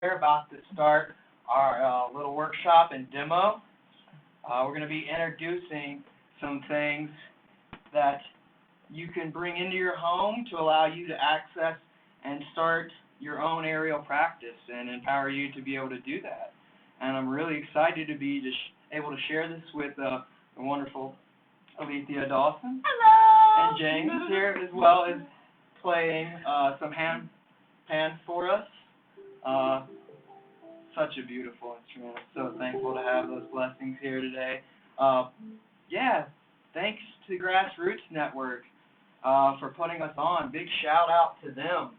We're about to start our little workshop and demo. We're going to be introducing some things that you can bring into your home to allow you to access and start your own aerial practice and empower you to be able to do that. And I'm really excited to be able to share this with the wonderful Alethea Dawson Hello! and James here, as well as playing some pans for us. Such a beautiful instrument. I'm so thankful to have those blessings here today. Yeah, thanks to the Grassroots Network for putting us on. Big shout out to them.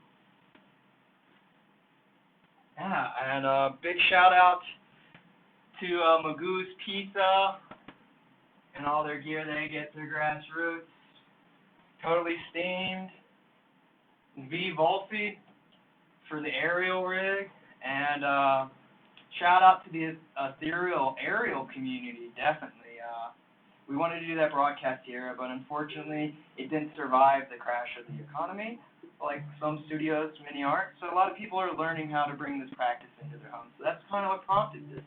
Yeah, and big shout out to Magoo's Pizza and all their gear they get through Grassroots. Totally Steamed. V Volpe for the aerial rig, and shout out to the ethereal aerial community, definitely. We wanted to do that broadcast era, but unfortunately it didn't survive the crash of the economy, like some studios, many aren't. So a lot of people are learning how to bring this practice into their homes. So that's kind of what prompted this,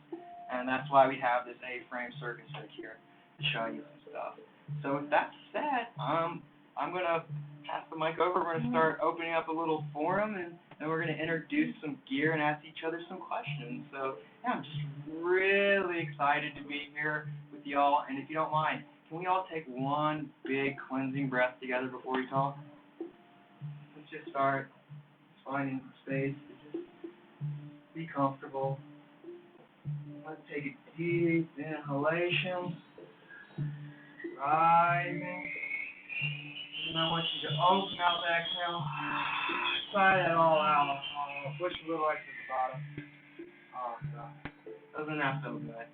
and that's why we have this A-frame circus rig here to show you some stuff. So with that said, I'm going to pass the mic over. We're going to start opening up a little forum, and then we're going to introduce some gear and ask each other some questions. So, yeah, I'm just really excited to be here with y'all. And if you don't mind, can we all take one big cleansing breath together before we talk? Let's just start finding space to just be comfortable. Let's take a deep inhalation. Rising. And I want you to open out the exhale. Sigh that all out. Push a little extra to the bottom. Oh, God. Doesn't that feel good?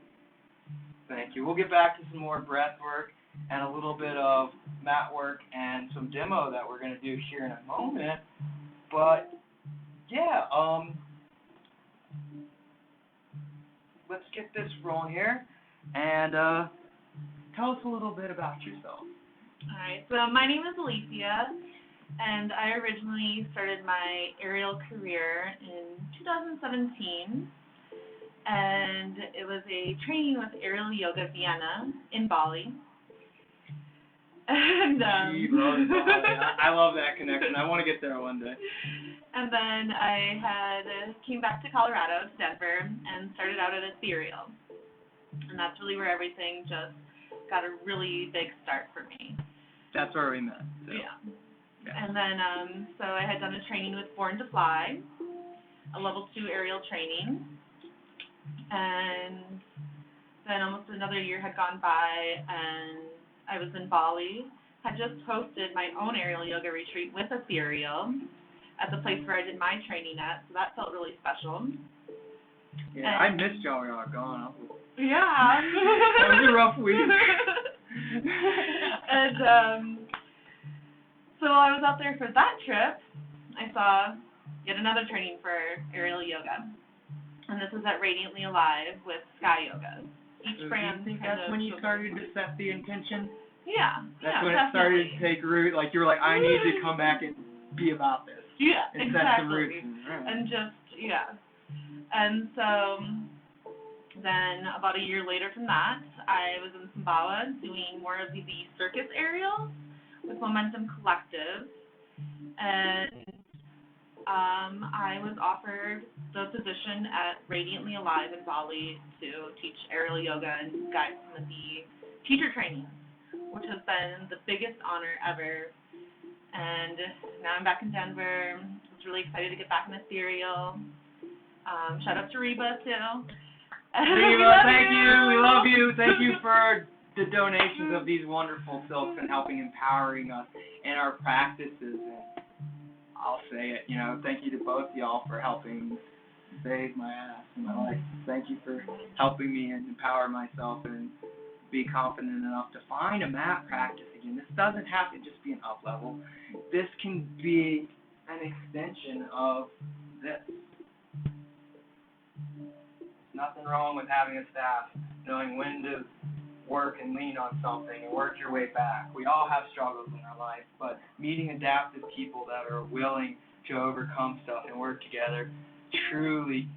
Thank you. We'll get back to some more breath work and a little bit of mat work and some demo that we're going to do here in a moment. But, yeah, let's get this rolling here. And tell us a little bit about yourself. Alright, so my name is Alethea, and I originally started my aerial career in 2017, and it was a training with Aerial Yoga Vienna in Bali. And I love that connection. I want to get there one day. And then I came back to Colorado, to Denver, and started out at Ethereal. And that's really where everything just got a really big start for me. That's where we met. So. Yeah. And then, so I had done a training with Born to Fly, a level 2 aerial training, and then almost another year had gone by, and I was in Bali, had just hosted my own aerial yoga retreat with Ethereal at the place where I did my training at, so that felt really special. Yeah, I missed y'all when y'all were gone. Yeah. That was a rough week. And so while I was out there for that trip, I saw yet another training for aerial yoga. And this is at Radiantly Alive with Sky Yoga. Each brand. Do you think that's when you started to set the intention? Yeah. That's when it started to take root. Like you were like, I need to come back and be about this. Yeah, and exactly. Set some roots. And just, yeah. And so then about a year later from that, I was in Sumbawa doing more of the circus aerials with Momentum Collective, and I was offered the position at Radiantly Alive in Bali to teach aerial yoga and guide some of the teacher trainings, which has been the biggest honor ever. And now I'm back in Denver. I was really excited to get back in Ethereal. Shout out to Reba, too. Reba, thank you. We love you. Thank you for the donations of these wonderful silks and helping empowering us in our practices. And I'll say it, thank you to both y'all for helping save my ass in my life. Thank you for helping me and empower myself and be confident enough to find a mat practice again. This doesn't have to just be an up level. This can be an extension of this. Nothing wrong with having a staff, knowing when to work and lean on something and work your way back. We all have struggles in our life, but meeting adaptive people that are willing to overcome stuff and work together truly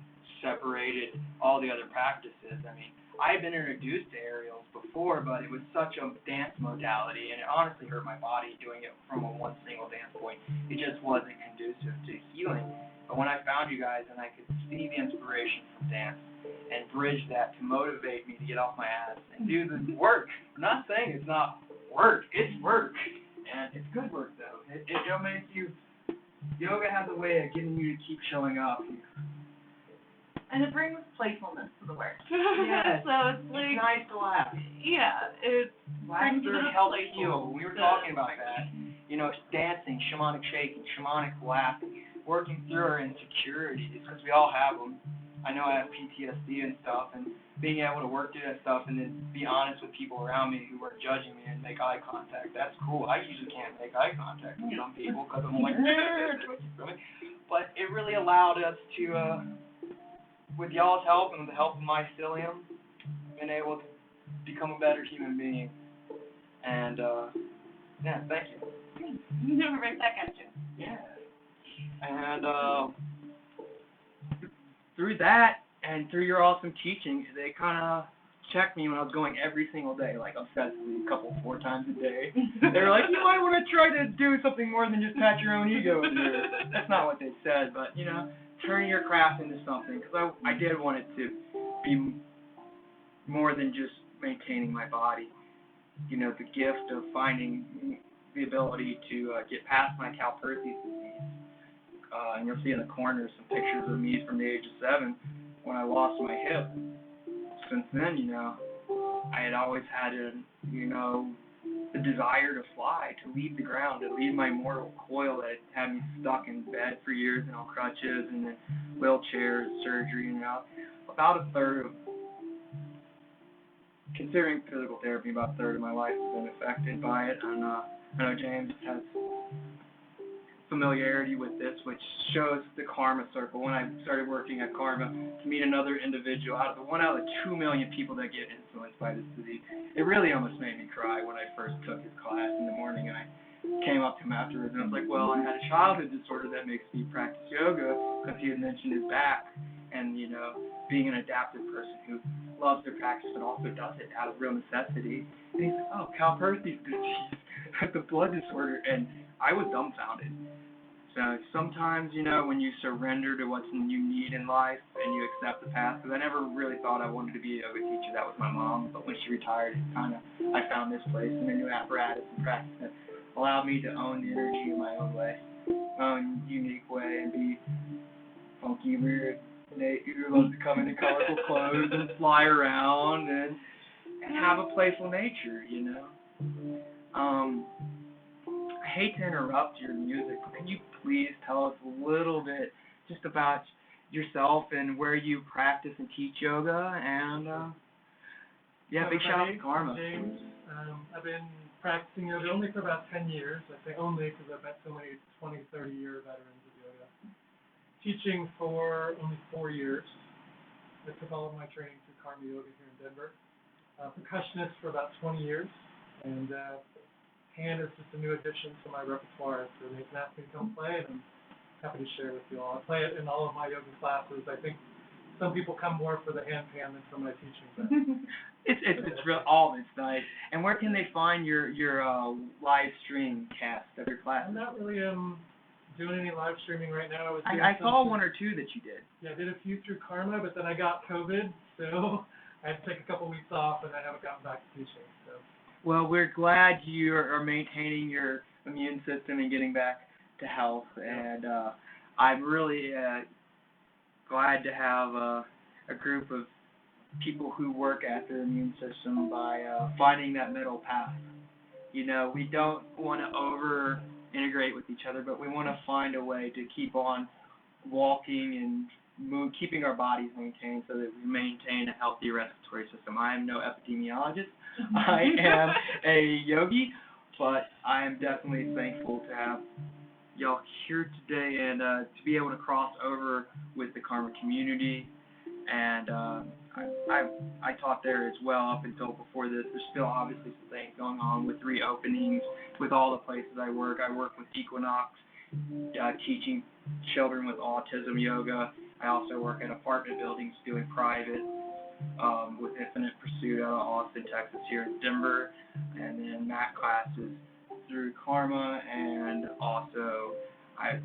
separated all the other practices. I mean, I had been introduced to aerials before, but it was such a dance modality, and it honestly hurt my body doing it from one single dance point. It just wasn't conducive to healing. But when I found you guys and I could see the inspiration from dance and bridge that to motivate me to get off my ass and do the work. I'm not saying it's not work. It's work. And it's good work, though. It makes you, yoga has a way of getting you to keep showing up. And it brings playfulness to the work. Yes. So it's like, It's nice to laugh. yeah, it brings a bit Laughter of helps playful heal. We were to talking about work. that. You know, dancing, shamanic shaking, shamanic laughing, working through our insecurities, because we all have them. I know I have PTSD and stuff, and being able to work through that stuff and then be honest with people around me who are judging me and make eye contact, that's cool. I usually can't make eye contact with some people because I'm like, but it really allowed us to, with y'all's help and with the help of mycelium, been able to become a better human being. And, yeah, thank you. Right back at you. Yeah. And, through that and through your awesome teachings, they kind of checked me when I was going every single day, like obsessively, four times a day. They were like, you might want to try to do something more than just pat your own ego in there. That's not what they said, but, you know, turning your craft into something, because I did want it to be more than just maintaining my body. You know, the gift of finding the ability to get past my Calpurnius disease. And you'll see in the corner some pictures of me from the age of 7 when I lost my hip. Since then, you know, I had always had a desire to fly, to leave the ground, to leave my mortal coil that had me stuck in bed for years and on crutches and then wheelchairs, surgery, you know. About a third of, considering physical therapy, about a third of my life has been affected by it. And I know James has familiarity with this, which shows the karma circle. When I started working at Karma, to meet another individual out of the 1 out of 2 million people that get influenced by this disease, it really almost made me cry when I first took his class in the morning, and I came up to him afterwards and I was like, well, I had a childhood disorder that makes me practice yoga, because he had mentioned his back, and, you know, being an adaptive person who loves their practice but also does it out of real necessity. And he's like, oh, Calpurnius disease, the blood disorder, and I was dumbfounded. So sometimes, you know, when you surrender to what you need in life and you accept the path, because I never really thought I wanted to be a yoga teacher. That was my mom, but when she retired, I found this place and a new apparatus and practice that allowed me to own the energy in my own way, my own unique way, and be funky, weird, Nate who loves to come into colorful clothes and fly around and have a playful nature, you know. I hate to interrupt your music, but could you please tell us a little bit just about yourself and where you practice and teach yoga? And big shout out to Karma. James. I've been practicing yoga only for about 10 years. I say only because I've met so many 20, 30-year veterans of yoga. Teaching for only 4 years. I took all of my training through Karma Yoga here in Denver. Percussionist for about 20 years. And hand is just a new addition to my repertoire. So they can ask me to come play, and I'm happy to share with you all. I play it in all of my yoga classes. I think some people come more for the hand pan than for my teaching. But it's real. All it's nice. And where can they find your live stream cast of your classes? I'm not really doing any live streaming right now. I saw 1 or 2 that you did. Yeah, I did a few through Karma, but then I got COVID, so I had to take a couple weeks off, and I haven't gotten back to teaching. So. Well, we're glad you are maintaining your immune system and getting back to health, and I'm really glad to have a group of people who work at their immune system by finding that middle path. You know, we don't want to over-integrate with each other, but we want to find a way to keep on walking and keeping our bodies maintained so that we maintain a healthy respiratory system. I am no epidemiologist. I am a yogi, but I am definitely thankful to have y'all here today and to be able to cross over with the Karma community. And I taught there as well up until before this. There's still obviously some things going on with reopenings with all the places I work. I work with Equinox, teaching children with autism yoga. I also work at apartment buildings doing private with Infinite Pursuit out of Austin, Texas, here in Denver, and then math classes through Karma, and also I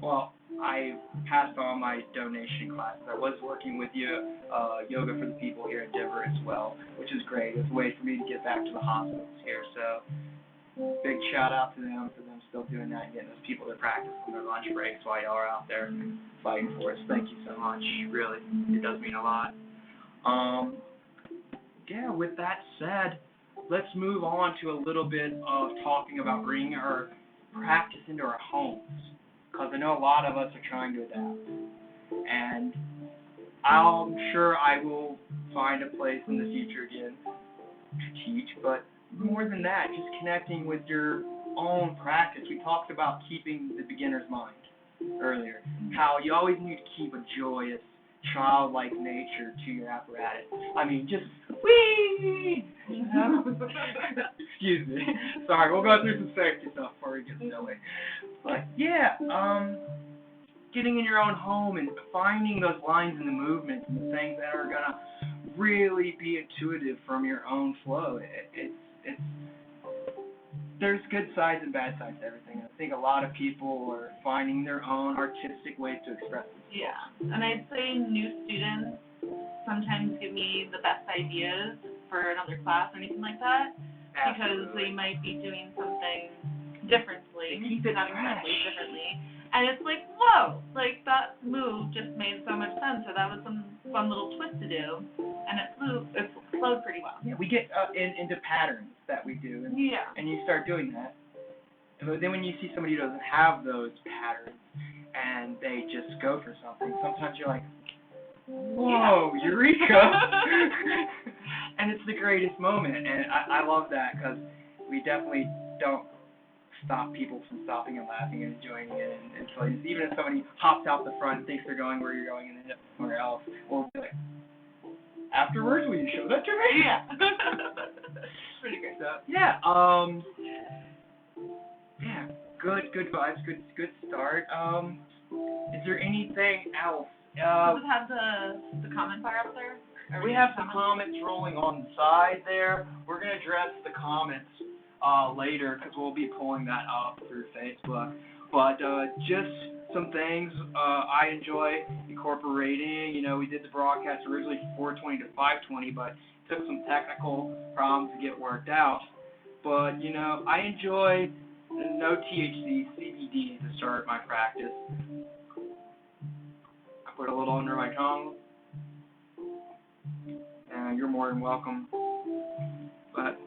passed on my donation classes. I was working with Yoga for the People here in Denver as well, which is great. It's a way for me to get back to the hospitals here, so big shout out to them for them still doing that and getting those people to practice on their lunch breaks while y'all are out there fighting for us. Thank you so much. Really, it does mean a lot. Yeah, with that said, let's move on to a little bit of talking about bringing our practice into our homes, because I know a lot of us are trying to adapt. And I'm sure I will find a place in the future again to teach, but more than that, just connecting with your own practice. We talked about keeping the beginner's mind earlier, how you always need to keep a joyous, childlike nature to your apparatus. I mean, just whee! Excuse me. Sorry, we'll go through some safety stuff before we get silly. But yeah, getting in your own home and finding those lines in the movements and the things that are gonna really be intuitive from your own flow. It's there's good sides and bad sides to everything. I think a lot of people are finding their own artistic ways to express themselves. Yeah, and I'd say new students sometimes give me the best ideas for another class or anything like that, because they might be doing something differently, not exactly differently, and it's like, whoa, like that move just made so much sense, or that was some fun little twist to do, and it flowed pretty well. Yeah, we get into patterns that we do, and you start doing that. But then when you see somebody who doesn't have those patterns and they just go for something, sometimes you're like, whoa, eureka! And it's the greatest moment, and I love that, because we definitely don't stop people from stopping and laughing and enjoying it, and so even if somebody hops out the front and thinks they're going where you're going and ends up somewhere else, we'll be like, afterwards, will you show that to me? Yeah. Pretty great. So, yeah, good vibes, good start. Is there anything else? Does it have the comment bar up there? We have some comments rolling on the side there. We're going to address the comments later, because we'll be pulling that up through Facebook. But just some things I enjoy incorporating. You know, we did the broadcast originally from 420 to 520, but it took some technical problems to get worked out. But, you know, I enjoy no THC, CBD to start my practice. I put a little under my tongue. You're more than welcome. But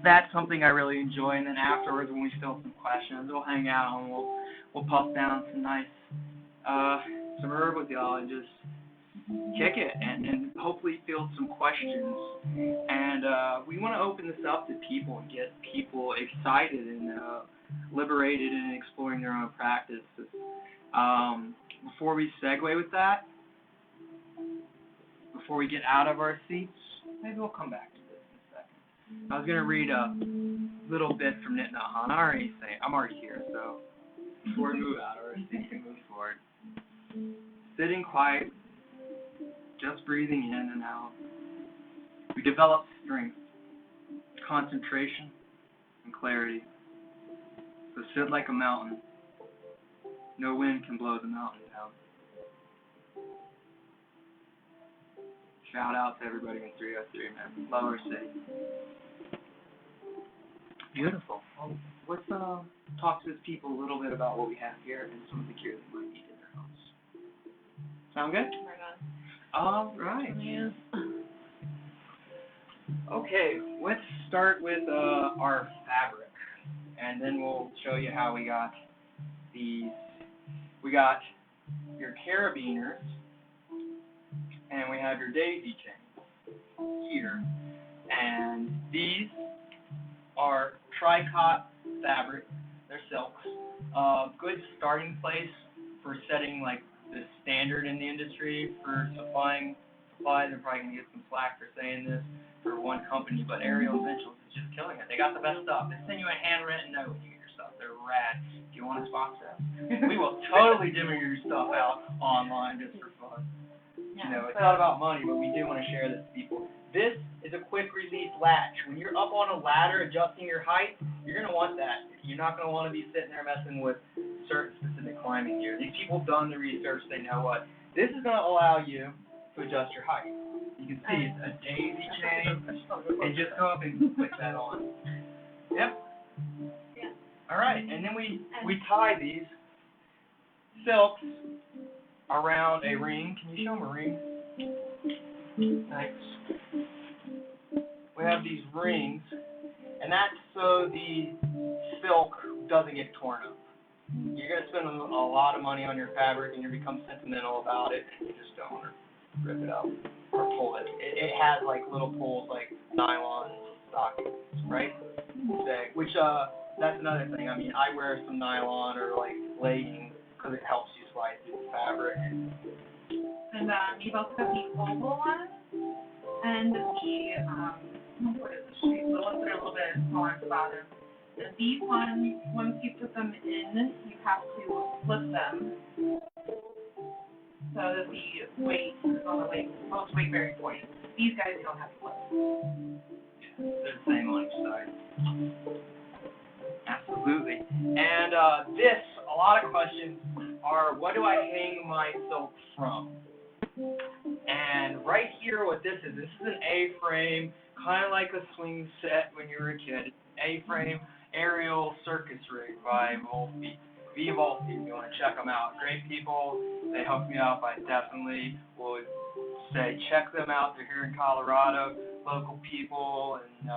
that's something I really enjoy. And then afterwards, when we still have some questions, we'll hang out and we'll puff down some nice some herb with y'all and just kick it and hopefully field some questions. And we want to open this up to people and get people excited and liberated in exploring their own practices. Before we segue with that, before we get out of our seats, maybe we'll come back to this in a second. I was going to read a little bit from Nit Nahan. I'm already here, so before we move out of our seats and move forward. Sitting quiet, just breathing in and out. We develop strength, concentration, and clarity. So sit like a mountain. No wind can blow the mountain down. Shout out to everybody in 303, man. Lower City. Beautiful. Well, let's talk to the people a little bit about what we have here and some of the gear they might need in their homes. Sound good? All right. Okay, let's start with our fabric, and then we'll show you how we got these. We got your carabiners, and we have your daisy chains here. And these are tricot fabric. They're silks. Good starting place for setting like the standard in the industry for supplying supplies. I'm probably going to get some slack for saying this for one company, but Aerial Essentials is just killing it. They got the best stuff. They send you a handwritten note when you get your stuff. They're rad. If you want to sponsor us, we will totally demo your stuff out online just for fun. You know, it's not about money, but we do want to share this to people. This is a quick release latch. When you're up on a ladder adjusting your height, you're going to want that. You're not going to want to be sitting there messing with certain specific climbing gear. These people have done the research. They know what. This is going to allow you to adjust your height. You can see it's a daisy chain, and just go up and click that on. Yep. Yeah. All right, and then we tie these silks around a ring. Can you show them a ring? Thanks. We have these rings, and that's so the silk doesn't get torn up. You're going to spend a lot of money on your fabric, and you become sentimental about it, and you just don't want to rip it out or pull it. It has like little pulls like nylon stockings, right? Say, which that's another thing. I mean, I wear some nylon or like leggings because it helps you slide through the fabric. And you've also got the oval ones and the what is the shape? The ones that are a little bit smaller at the bottom. And these ones, once you put them in, you have to flip them so that the weight is on the most weight bearing point. These guys you don't have to flip. They're the same on each side. Absolutely. And this, a lot of questions are, what do I hang my silk from? And right here, what this is an A-frame, kind of like a swing set when you were a kid. A-frame aerial circus rig by Volpe. Volpe, if you want to check them out. Great people. They hooked me up. I definitely would say check them out. They're here in Colorado, local people, and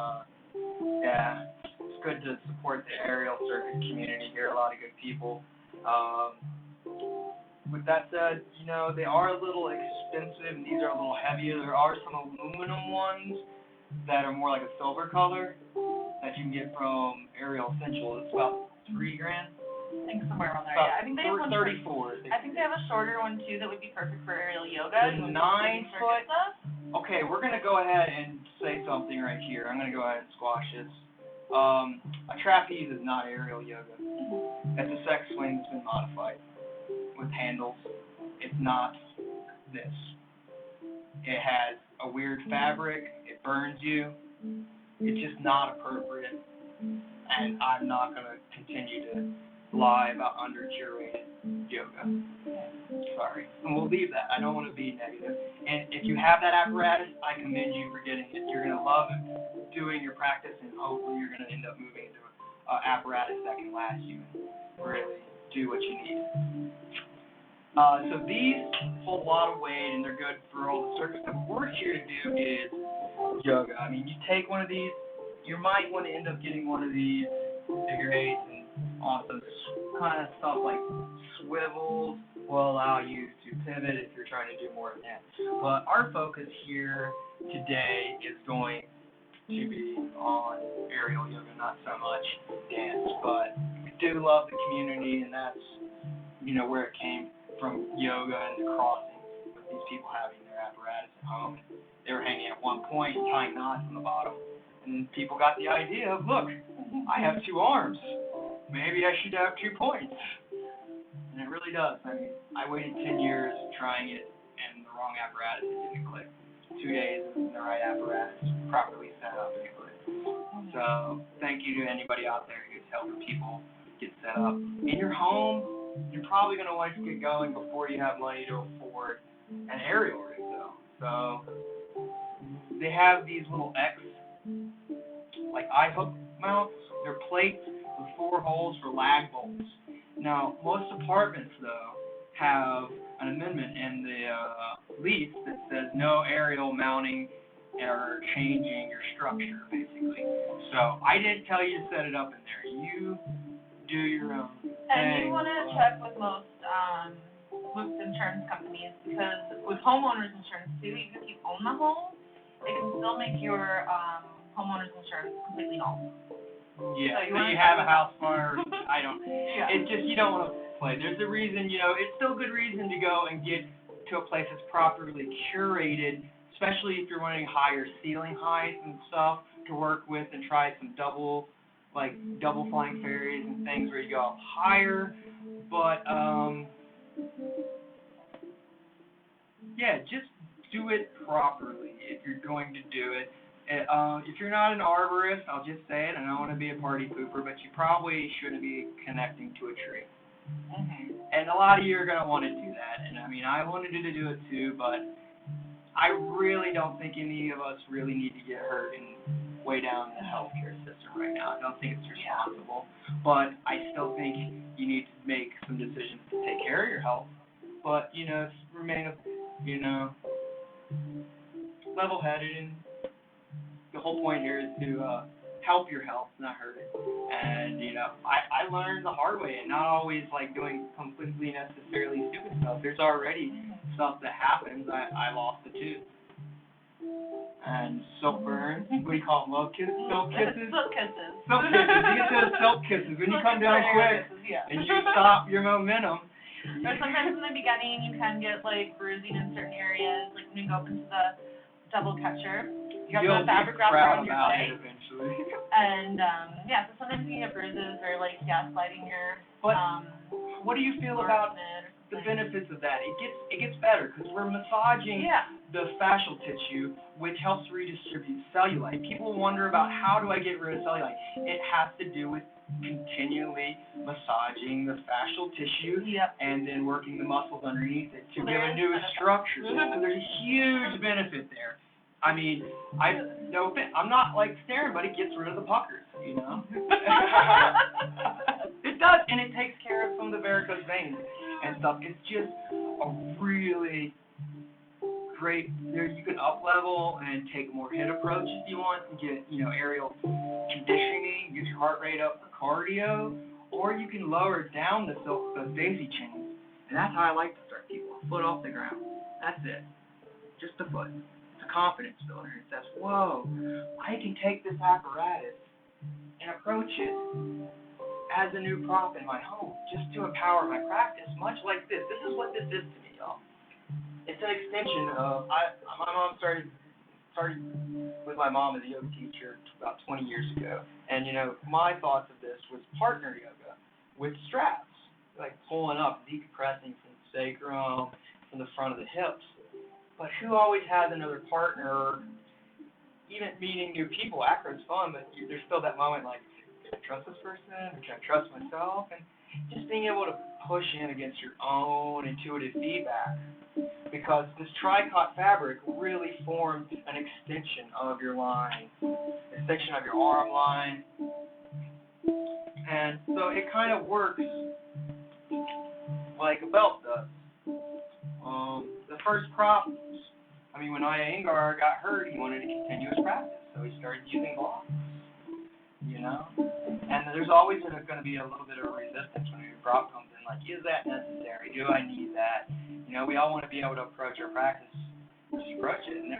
yeah, it's good to support the aerial circus community here. A lot of good people. With that said, you know, they are a little expensive, and these are a little heavier. There are some aluminum ones that are more like a silver color that you can get from Aerial Essentials. It's about $3,000. I think somewhere around there, yeah. I think they have one 34. I think they have a shorter one too that would be perfect for aerial yoga. The 9-foot. Okay, we're gonna go ahead and say something right here. I'm gonna go ahead and squash this. A trapeze is not aerial yoga. It's a sex swing that's been modified with handles. It's not this. It has a weird fabric. It burns you. It's just not appropriate. And I'm not gonna continue to lie about under-curated yoga. Sorry. And we'll leave that. I don't want to be negative. And if you have that apparatus, I commend you for getting it. You're going to love doing your practice, and hopefully you're going to end up moving into an apparatus that can last you and really do what you need. So these hold a lot of weight, and they're good for all the circuits. What we're here to do is yoga. I mean, you take one of these, you might want to end up getting one of these figure eights, and also kind of stuff like swivels will allow you to pivot if you're trying to do more of that. But our focus here today is going to be on aerial yoga, not so much dance. But we do love the community, and that's, you know, where it came from, yoga and the crossing with these people having their apparatus at home. They were hanging at one point, tying knots on the bottom. And people got the idea of, look, I have 2 arms. Maybe I should have 2 points. And it really does. I mean, I waited 10 years trying it, and the wrong apparatus, it didn't click. 2 days and the right apparatus, properly set up, and it clicked. So thank you to anybody out there who's helping people get set up. In your home, you're probably going to want to get going before you have money to afford an aerial rig, though. So they have these little like eye hook mounts. They're plates with 4 holes for lag bolts. Now, most apartments, though, have an amendment in the lease that says no aerial mounting or changing your structure, basically. So I didn't tell you to set it up in there. You do your own thing. And you want to check with most insurance companies, because with homeowners insurance too, even if you own the home, they can still make your homeowners insurance completely null. Yeah, so you have a house fire, I don't, Yeah. It's just, you don't want to play. There's a reason, you know, it's still a good reason to go and get to a place that's properly curated, especially if you're wanting higher ceiling heights and stuff to work with, and try some double like double flying fairies and things where you go up higher, but yeah, just do it properly if you're going to do it. If you're not an arborist, I'll just say it, and I don't want to be a party pooper, but you probably shouldn't be connecting to a tree. Mhm. And a lot of you are going to want to do that, and I mean, I wanted to do it too, but I really don't think any of us really need to get hurt and way down the healthcare system right now. I don't think it's responsible, but I still think you need to make some decisions to take care of your health, but, you know, remain, you know, level-headed, and the whole point here is to help your health, not hurt it. And, you know, I learned the hard way, and not always like doing completely necessarily stupid stuff. There's already stuff that happens. I lost a tooth. And silk burns. What do you call them? Love kisses? Silk kisses? Silk kisses. Silk kisses. You get those silk kisses when you come down quick and you stop your momentum. Or sometimes in the beginning you can get like bruising in certain areas, like when you go up into the double catcher. You got You'll the fabric be wrapped proud around your about leg. it eventually. And yeah, so sometimes you get bruises or like sliding your But what do you feel about the something. benefits of that? It gets better because we're massaging the fascial tissue, which helps redistribute cellulite. People wonder about how do I get rid of cellulite. It has to do with continually massaging the fascial tissue and then working the muscles underneath it to give a new structure. So there's a huge benefit there. I mean, I'm not like staring, but it gets rid of the puckers, you know? It does, and it takes care of some of the varicose veins and stuff. It's just a really great, there you can up level and take more hit approach if you want and get, you know, aerial conditioning, get your heart rate up for cardio, or you can lower down the daisy chains. And that's how I like to start people, a foot off the ground. That's it. Just a foot. It's a confidence builder. It says, whoa, I can take this apparatus and approach it as a new prop in my home, just to empower my practice, much like this. This is what this is to me, y'all. It's an extension of, my mom started with my mom as a yoga teacher about 20 years ago. And, you know, my thoughts of this was partner yoga with straps, like pulling up, decompressing from the sacrum, from the front of the hips. But who always has another partner, even meeting new people? Acro's fun, but there's still that moment like, can I trust this person? Or can I trust myself? And just being able to push in against your own intuitive feedback. Because this tricot fabric really forms an extension of your line, extension of your arm line. And so it kind of works like a belt does. The first prop, when Iyengar got hurt, he wanted to continue his practice, so he started using blocks, you know? And there's always going to be a little bit of resistance when a new prop comes in, like, is that necessary? Do I need that? You know, we all want to be able to approach our practice, just approach it, and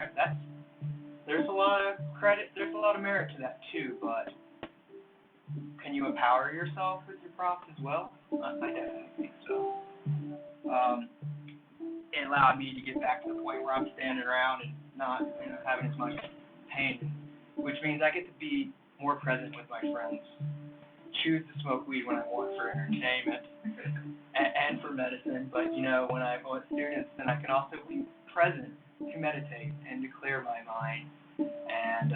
there's a lot of credit, there's a lot of merit to that too, but can you empower yourself with your props as well? I definitely think so. It allowed me to get back to the point where I'm standing around and not, having as much pain, which means I get to be more present with my friends, choose to smoke weed when I want for entertainment and for medicine, but, when I'm with students, then I can also be present to meditate and to clear my mind and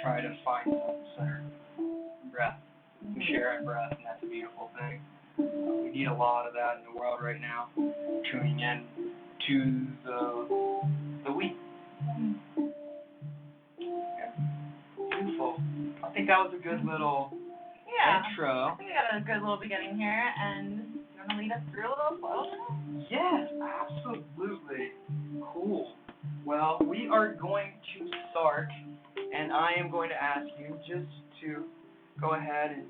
try to find some center breath. We share in breath, and that's a beautiful thing. We need a lot of that in the world right now, tuning in to the week. Yeah. Beautiful. I think that was a good little intro. I think we got a good little beginning here, and you want to lead us through a little flow? Yes, absolutely. Cool. Well, we are going to start, and I am going to ask you just to go ahead and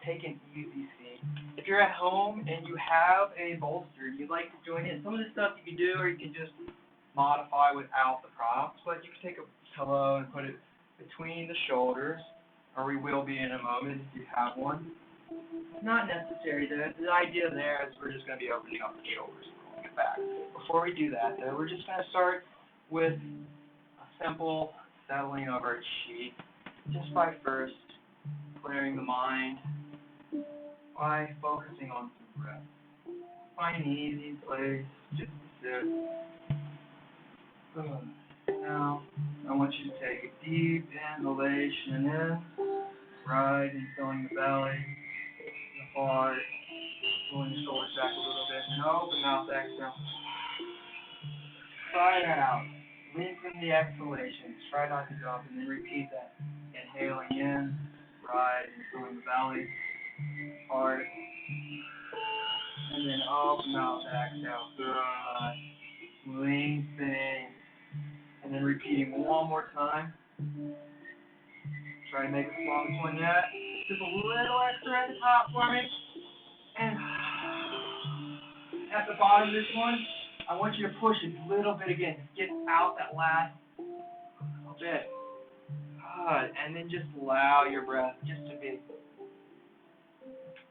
take an easy seat. If you're at home and you have a bolster, you'd like to join in. Some of this stuff you can do, or you can just modify without the props, but you can take a pillow and put it between the shoulders, or we will be in a moment if you have one. Not necessary. The idea there is we're just going to be opening up the shoulders and pulling it back. Before we do that, though, we're just going to start with a simple settling of our chi. just by first clearing the mind by focusing on some breath. Find an easy place just to sit. Now, I want you to take a deep inhalation in, right, and filling the belly, the heart, pulling the shoulders back a little bit, and open mouth exhale. Try it out. Lengthen the exhalations. Try not to drop, and then repeat that. Inhaling in, right, and filling the belly, heart, and then open mouth exhale. Good. Lengthening. And then repeating one more time. Try to make it the longest one yet. Just a little extra at the top for me. And at the bottom of this one, I want you to push a little bit again. Get out that last little bit. Good. And then just allow your breath just to be.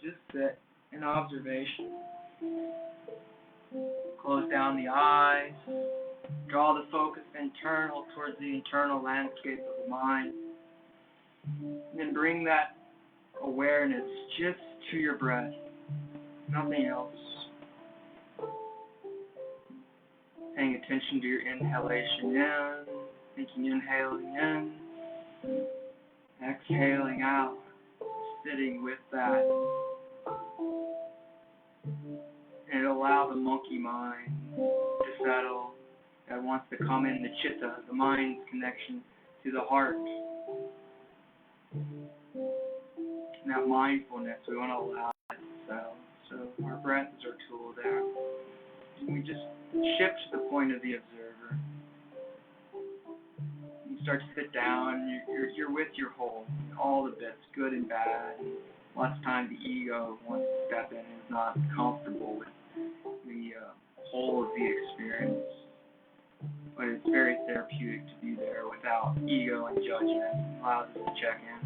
Just sit in observation. Close down the eyes. Draw the focus internal towards the internal landscape of the mind. And then bring that awareness just to your breath. Nothing else. Paying attention to your inhalation in, thinking inhaling in, exhaling out, sitting with that. And allow the monkey mind to settle, that wants to come in, the chitta, the mind's connection to the heart. And that mindfulness, we want to allow that to settle. So our breath is our tool there. And we just shift to the point of the observer. You start to sit down, you're with your whole, all the bits, good and bad. And lots of times the ego wants to step in and is not comfortable with the whole of the experience. But it's very therapeutic to be there without ego and judgment. It allows us to check in,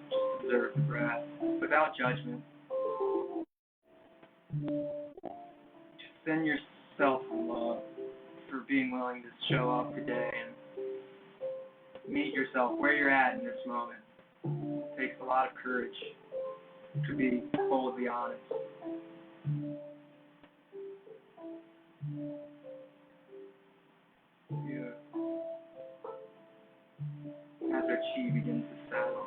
just observe the breath without judgment. Just send yourself love for being willing to show up today and meet yourself where you're at in this moment. It takes a lot of courage to be boldly honest. As our chi begins to settle,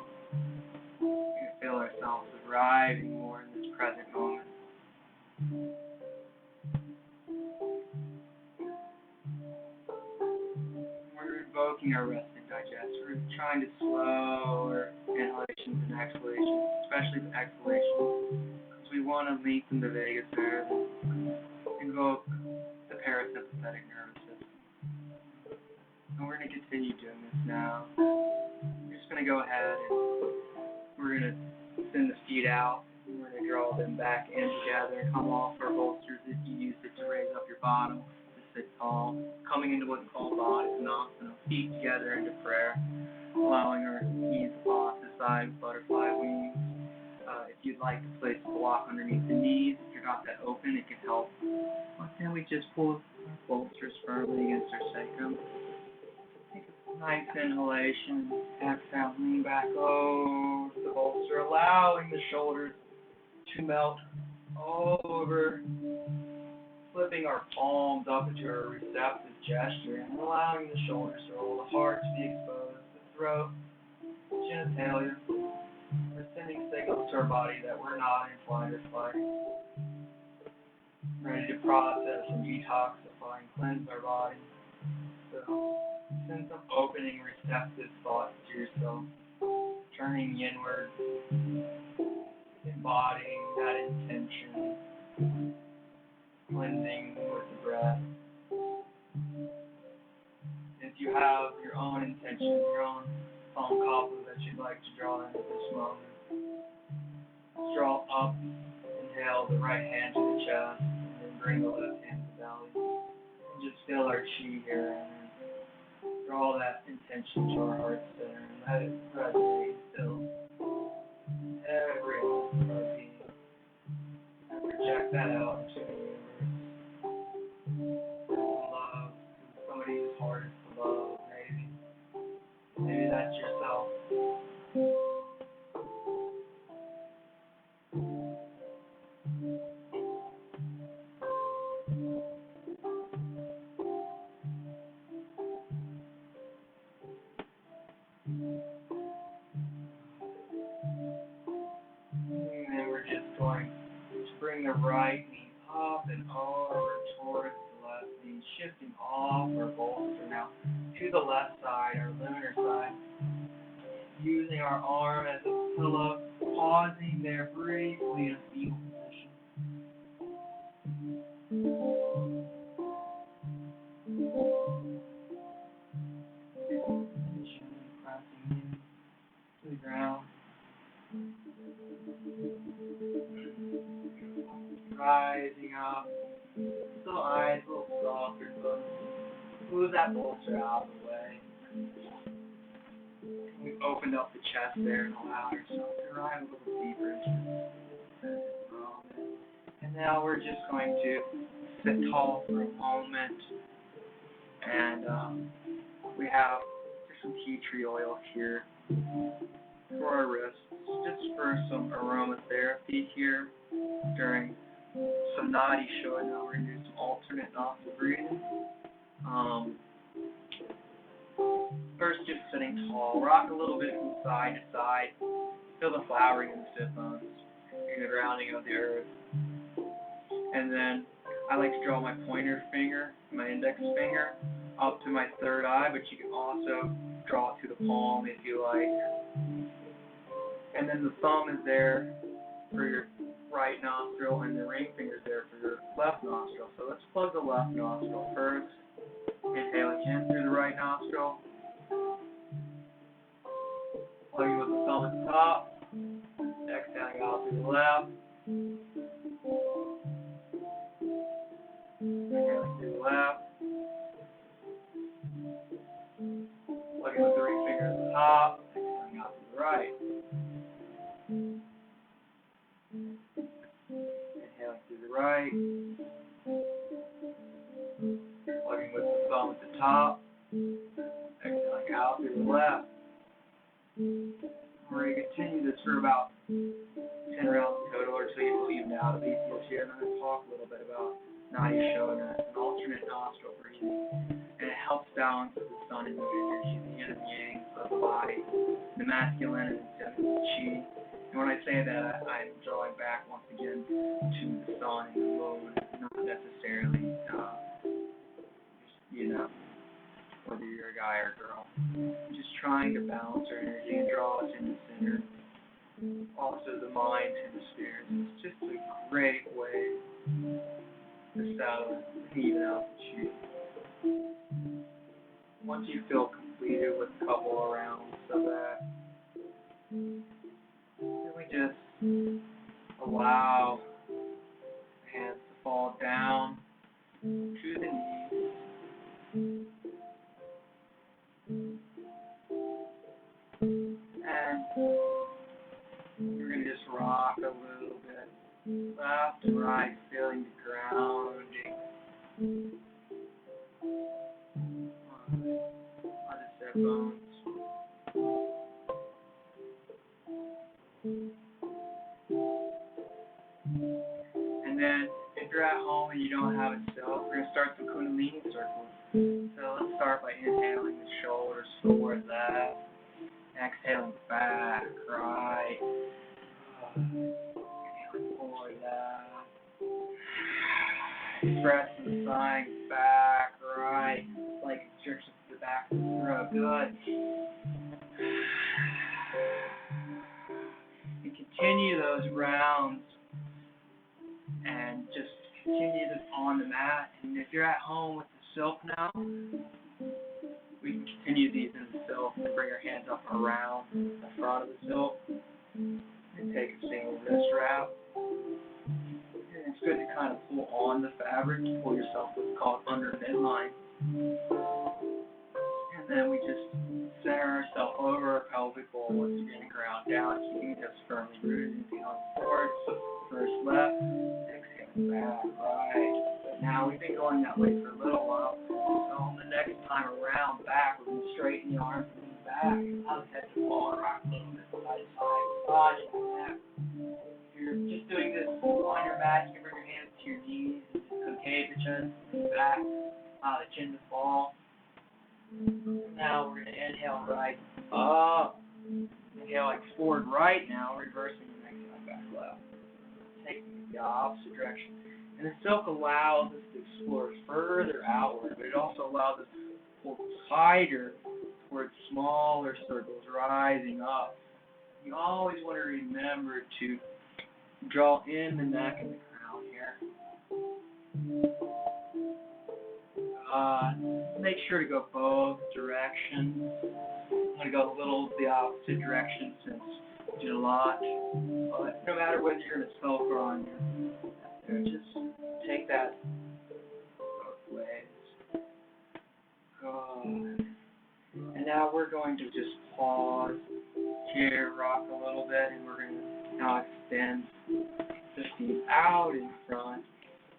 we can feel ourselves arriving more in this present moment. We're invoking our rest and digest. We're trying to slow our inhalations and exhalations, especially the exhalations, because we want to lengthen the vagus nerve and invoke the parasympathetic nervous system. And we're going to continue doing this now. We're just going to go ahead and we're going to send the feet out. And we're going to draw them back in together and come off our bolsters if you used it to raise up your bottom to sit tall. Coming into what's called Baddhasana, feet together into prayer. Allowing our knees off the side, butterfly wings. If you'd like to place a block underneath the knees, if you're not that open, it can help. But then we just pull our bolsters firmly against our sacrum. Nice inhalation, exhale, lean back over the bolster, allowing the shoulders to melt over, flipping our palms up into a receptive gesture, and allowing the shoulders to roll, the heart to be exposed, the throat, genitalia. We're sending signals to our body that we're not in flight or flight. Ready to process and detoxify and cleanse our body. So, send some opening, receptive thoughts to yourself, turning inward, embodying that intention, cleansing with the breath. If you have your own intention, your own Sankalpa that you'd like to draw into this moment, draw up, inhale the right hand to the chest, and then bring the left hand to the belly. And just feel our chi here, and draw that intention to our heart center, and let it resonate still every ounce of our being. And project that out into the universe. Love, somebody who's hardest to love, maybe. Maybe that's yourself. the right knee up and over towards the left knee, shifting off our bolster now to the left side, our lunar side. Using our arm as a pillow, pausing there briefly in a fetal position. Pressing in to the ground. Rising up. Still eyes a little softer, but move that bolster out of the way. We've opened up the chest there and allowed ourselves to arrive a little deeper into this moment. And now we're just going to sit tall for a moment. And we have some tea tree oil here for our wrists, just for some aromatherapy here during some nadi show. Now we're going to do some alternate nostril breathing. First, just sitting tall. Rock a little bit from side to side. Feel the flowering in the sit bones and the grounding of the earth. And then I like to draw my pointer finger, my index finger, up to my third eye, but you can also draw it to the palm if you like. And then the thumb is there for your right nostril, and the ring finger is there for your left nostril. So let's plug the left nostril first. Inhaling in through the right nostril. Plugging with the thumb at the top. Exhaling out through the left. Inhaling through the left. Plugging with the ring finger at the top. Exhaling out through the right. Inhaling through the right. Plugging with the thumb at the top. Exhaling out through the left. We're going to continue this for about 10 rounds total, or until you feel evened out of these skills here. And I'm going to talk a little bit about Nadi Shona, an alternate nostril breathing. And it helps balance the sun and moon energy, the yin and yang of the body, the masculine and feminine chi. And when I say that, I'm drawing back once again to the sun and the moon, not necessarily, whether you're a guy or a girl. Just trying to balance our energy and draw us into center. Also the mind and the spirit. It's just a great way to settle and even out the chi. Once you feel completed with a couple of rounds of that, then we just allow the hands to fall down to the knees. And we're going to just rock a little bit left and right, feeling the grounding on the sit bones. And then if you're at home and you don't have it self, we're going to start some Kundalini circles. So let's start by inhaling the shoulders forward left. Exhaling back, right. Inhaling forward, left. Expressing the sighing back, right. Like injections to the back of the throat. Good. And continue those rounds. And just continue this on the mat. And if you're at home with the silk now, we can continue these in the silk and bring our hands up around the front of the silk and take a single wrist wrap. And it's good to kind of pull on the fabric to pull yourself what's called under midline. And then we just center ourselves over our pelvic bowl once again, ground down, keeping hips firmly rooted, inhaling forward, first left, exhaling back, right. Now, we've been going that way for a little while, so the next time around back, we're going to straighten the arms and lean back, allow the head to fall and rock a little bit side to side, massaging the neck. If you're just doing this on your mat, you can bring your hands to your knees and just concave the chest, lean back, allow the chin to fall. Now, we're going to inhale right up, inhale like forward right now, reversing and exhale back left. taking the opposite direction. And the silk allows us to explore further outward, but it also allows us to pull tighter towards smaller circles rising up. You always want to remember to draw in the neck and the crown here. Make sure to go both directions. I'm going to go a little the opposite direction since I did a lot. But no matter whether you're in a silk or on your, just take that both ways. Good. And now we're going to just pause here, rock a little bit, and we're going to now extend the feet out in front,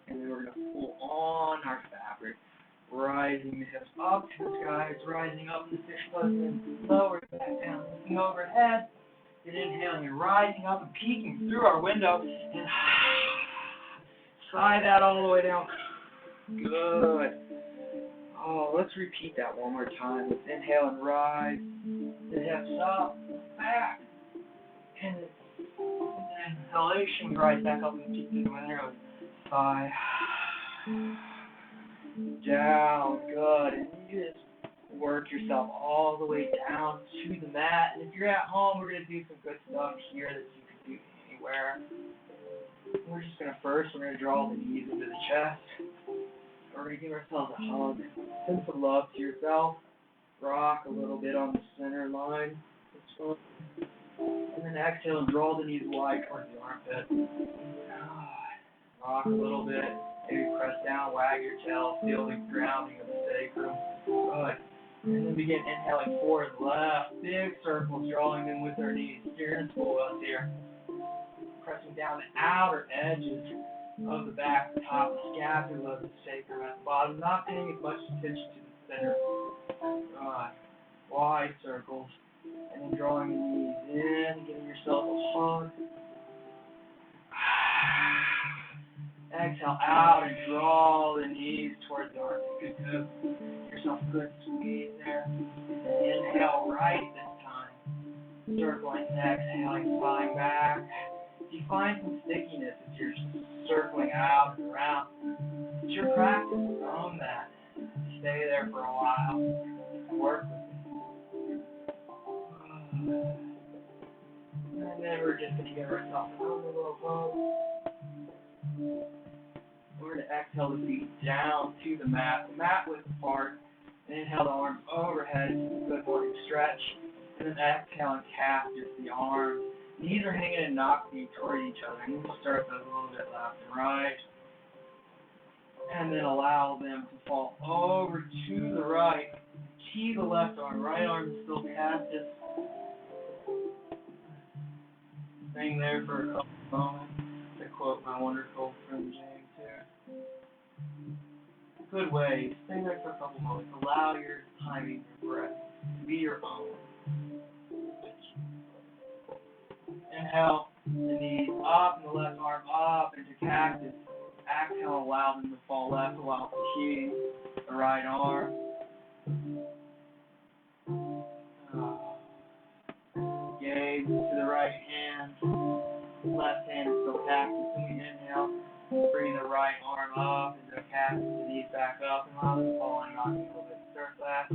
and then we're going to pull on our fabric, rising the hips up to the sky. It's rising up in the fish pose, and lower back down, looking overhead, and inhaling and rising up and peeking through our window, and sigh that all the way down. Good. Oh, let's repeat that one more time. Let's inhale and rise the hips up, back, and then exhalation, we rise back up and peek through the window. Sigh. Down, good. And you just work yourself all the way down to the mat. And if you're at home, we're going to do some good stuff here that you can do anywhere. We're just going to we're going to draw the knees into the chest. We're going to give ourselves a hug. Send some love to yourself. Rock a little bit on the center line. And then exhale and draw the knees wide towards the armpit. Rock a little bit. Maybe press down, wag your tail, feel the grounding of the sacrum. Good. And then begin inhaling forward, left, big circles, drawing them with our knees. You're going to pull us here. Pressing down the outer edges of the back, the top, the scapula of the sacrum at the bottom. Not paying as much attention to the center. Good. Wide circles. And then drawing the knees in, giving yourself a hug. Exhale out and draw the knees towards the armpit. Good. Give yourself a good squeeze there. Inhale right this time. Circling, exhaling, flying back. If you find some stickiness as you're circling out and around, it's your practice. Own that. Stay there for a while. Work with it. And then we're just going to give ourselves another little hug. We're going to exhale the feet down to the mat width apart. And inhale the arms overhead, good morning stretch. And then exhale and cast just the arms. Knees are hanging and knocking toward each other. And we'll start those a little bit left and right. And then allow them to fall over to the right. Key the left arm. Right arm is still casted. Staying there for a couple of moments. To quote my wonderful friend James here. Good way. Stay there for a couple moments. Allow your timing, your breath to be your own. Inhale, the knees up and the left arm up into cactus. Exhale, allow them to fall left while keying the right arm. Gaze to the right hand. Left hand is still cactus. And we inhale. Bring the right arm up into a cactus, the knees back up, and allow them to fall and knocking a little bit. Start that.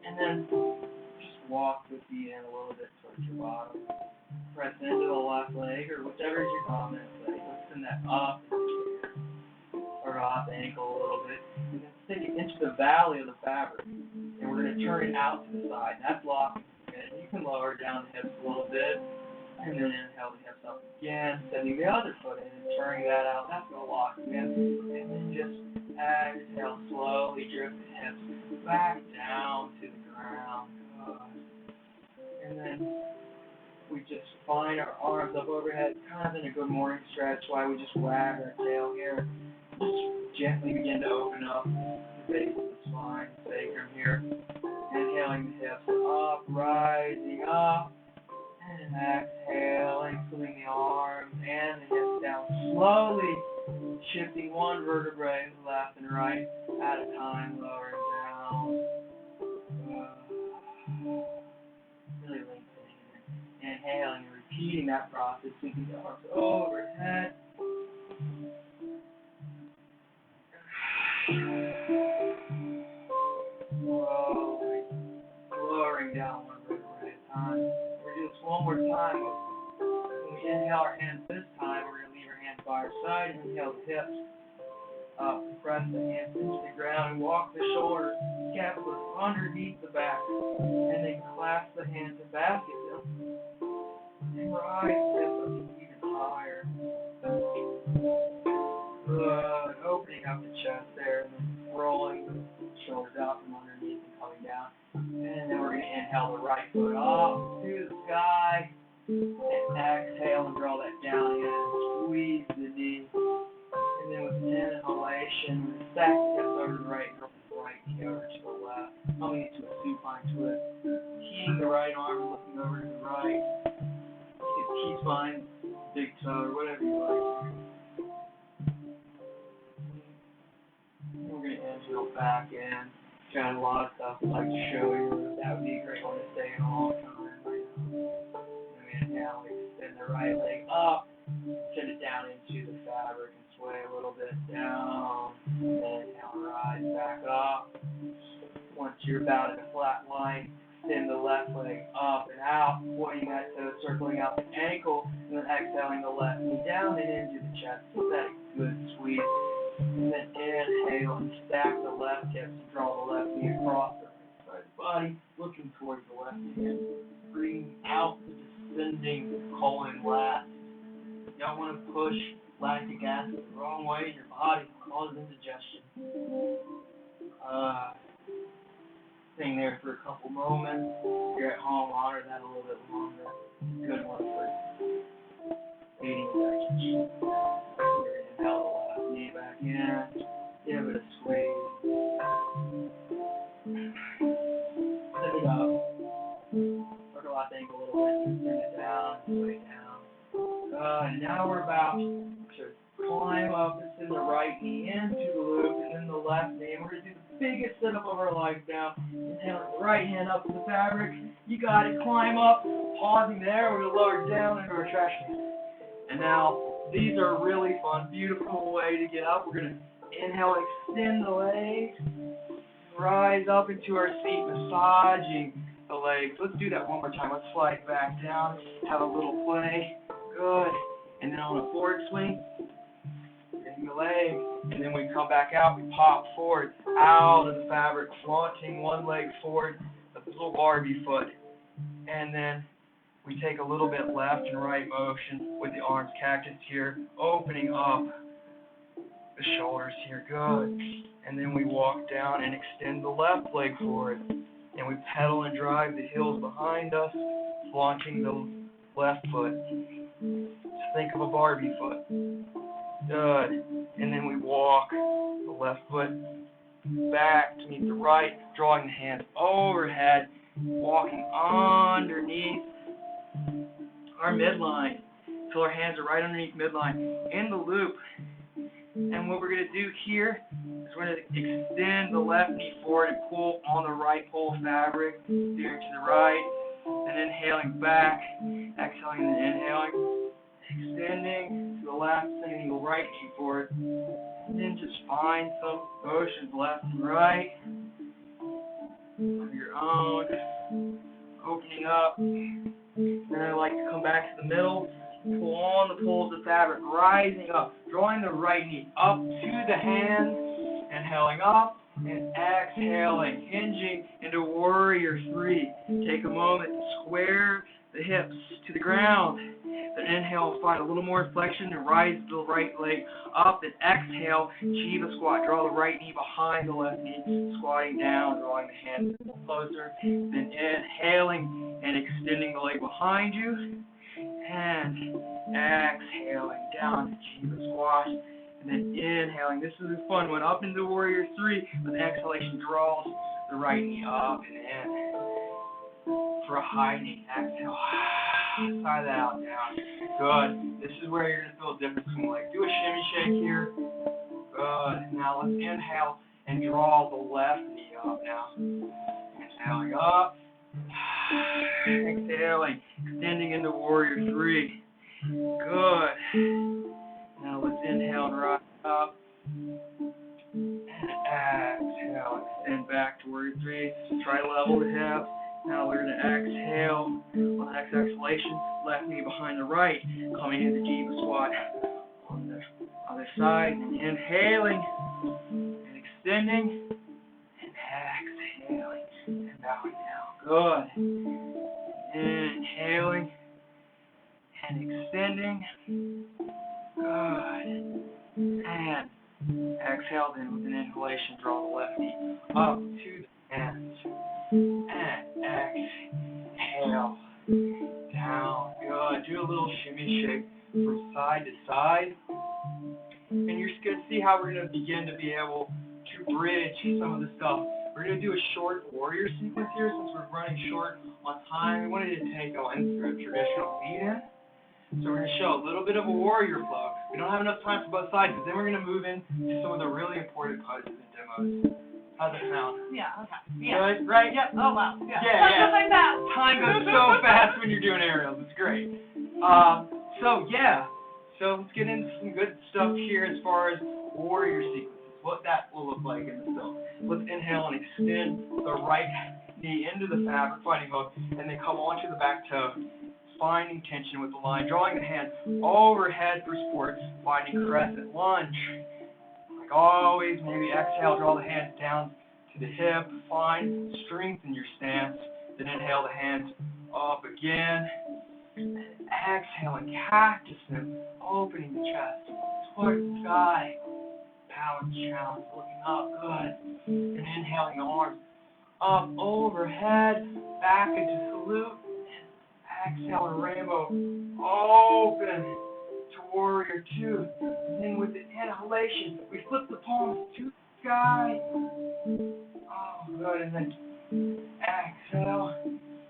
And then just walk the feet in a little bit towards your bottom. Press into the left leg, or whichever is your dominant leg. Let's send that up or off the ankle a little bit. And then stick it into the valley of the fabric. And we're going to turn it out to the side. That's locking. You can lower down the hips a little bit. And then inhale the hips up again, sending the other foot in and turning that out. That's going to lock you in. And then just exhale, slowly drift the hips back down to the ground. And then we just find our arms up overhead, kind of in a good morning stretch while we just wag our tail here. Just gently begin to open up the base of the spine, sacrum here. Inhaling the hips up, rising up. And exhaling, pulling the arms and the hips down slowly, shifting one vertebrae left and right at a time, lowering down. Really lengthening. Inhaling and repeating that process, sinking the arms overhead. Slowly lowering down one vertebra at a time. We're going to do this one more time. When we inhale our hands this time, we're going to leave our hands by our side. Inhale the hips up, press the hands into the ground, and walk the shoulders, scapula underneath the back, and then clasp the hands and back at them, and rise the hips up even higher. Good. Opening up the chest there, and then rolling the shoulders out from underneath and coming down. And then we're going to inhale the right foot up to the sky, and exhale and draw that down again, squeeze the knee. And then with an inhalation, stack the hips over to the right, and roll the right knee over to the left, coming into a supine twist. Keeping the right arm and looking over to the right. You can T-spine, big toe, or whatever you like. And we're going to inhale back in. Got a lot of stuff I'd like to show you. That would be a great one to stay in a long time right now. And we inhale, extend the right leg up, send it down into the fabric and sway a little bit down. And then inhale, rise back up. Once you're about in a flat line, extend the left leg up and out, pointing that toe, circling out the ankle, and then exhaling the left knee down and into the chest. Give that a good squeeze. And then inhale and stack the left hips and draw the left knee across the right side of the body, looking towards the left hand. Breathing out the descending colon last. You don't want to push lactic acid the wrong way in your body, cause indigestion. Staying there for a couple moments. If you're at home, honor that a little bit longer. Good one for 80 seconds. Inhale the left knee back in. Give it a squeeze. Send it up. Circle out the ankle a little bit. Bring it down. Way down. Good. Now we're about to climb up and send the right knee into the loop and then the left knee. And we're going to do the biggest sit-up of our life now. Inhale the right hand up to the fabric. You got it. Climb up. Pausing there. We're going to lower down into our trash can. And now, these are a really fun, beautiful way to get up. We're going to inhale, extend the legs, rise up into our seat, massaging the legs. Let's do that one more time. Let's slide back down, have a little play. Good. And then on a forward swing, bring the leg, and then we come back out. We pop forward, out of the fabric, flaunting one leg forward, a little Barbie foot. And then we take a little bit left and right motion with the arms cactus here, opening up the shoulders here, good. And then we walk down and extend the left leg forward. And we pedal and drive the heels behind us, launching the left foot. Just think of a Barbie foot. Good. And then we walk the left foot back to meet the right, drawing the hands overhead, walking underneath our midline, till our hands are right underneath midline, in the loop. And what we're going to do here is we're going to extend the left knee forward and pull on the right pole fabric, steering to the right, and inhaling back, exhaling and inhaling, extending to the left, sending the right knee forward, and then just find some motions left and right of your own, opening up. Then I like to come back to the middle, pull on the poles of fabric, rising up, drawing the right knee up to the hands, inhaling up, and exhaling, hinging into Warrior 3. Take a moment to square the hips to the ground. Then inhale, find a little more flexion and rise the right leg up. Then exhale, Jiva squat. Draw the right knee behind the left knee, squatting down, drawing the hands closer. Then inhaling and extending the leg behind you. And exhaling down to Jiva squat. And then inhaling. This is a fun one. Up into Warrior 3. With exhalation, draws the right knee up and in. For a high knee. Exhale. Sigh that out down. Good. This is where you're going to feel a difference between like do a shimmy shake here. Good. Now let's inhale and draw the left knee up now. Inhaling up. Exhaling, extending into warrior three. Good. Now let's inhale and rise up. And exhale, extend back to warrior three. Try to level the hips. Now we're going to exhale. On the next exhalation, left knee behind the right, coming into Jiva squat. On the other side, and inhaling, and extending, and exhaling, and bowing down. Good. Inhaling, and extending. Good. And exhale, then with an inhalation, draw the left knee up to the hands. And exhale, down. Good. Do a little shimmy shake from side to side. And you're just going to see how we're going to begin to be able to bridge some of the stuff. We're going to do a short warrior sequence here since we're running short on time. We wanted to take on through a traditional lead-in. So we're going to show a little bit of a warrior flow. We don't have enough time for both sides, but then we're going to move into some of the really important poses and demos. How's that sound? Yeah, okay. Yeah. Good, right? Yep. Oh, wow. Yeah. Yeah. Like that. Time goes so fast when you're doing aerials. It's great. So let's get into some good stuff here as far as warrior sequences, what that will look like in the film. Let's inhale and extend the right knee into the fabric, finding hook, and then come onto the back toe, finding tension with the line, drawing the hand overhead for support, finding crescent lunge. Like always, maybe exhale, draw the hands down to the hip, find strength in your stance, then inhale the hands up again, and exhaling, cactus them, opening the chest towards the sky, balance challenge, looking up, good, and inhaling the arms up overhead, back into salute, exhale and rainbow, open to warrior two, and then with the inhalation, we flip the palms to the sky, oh good, and then exhale,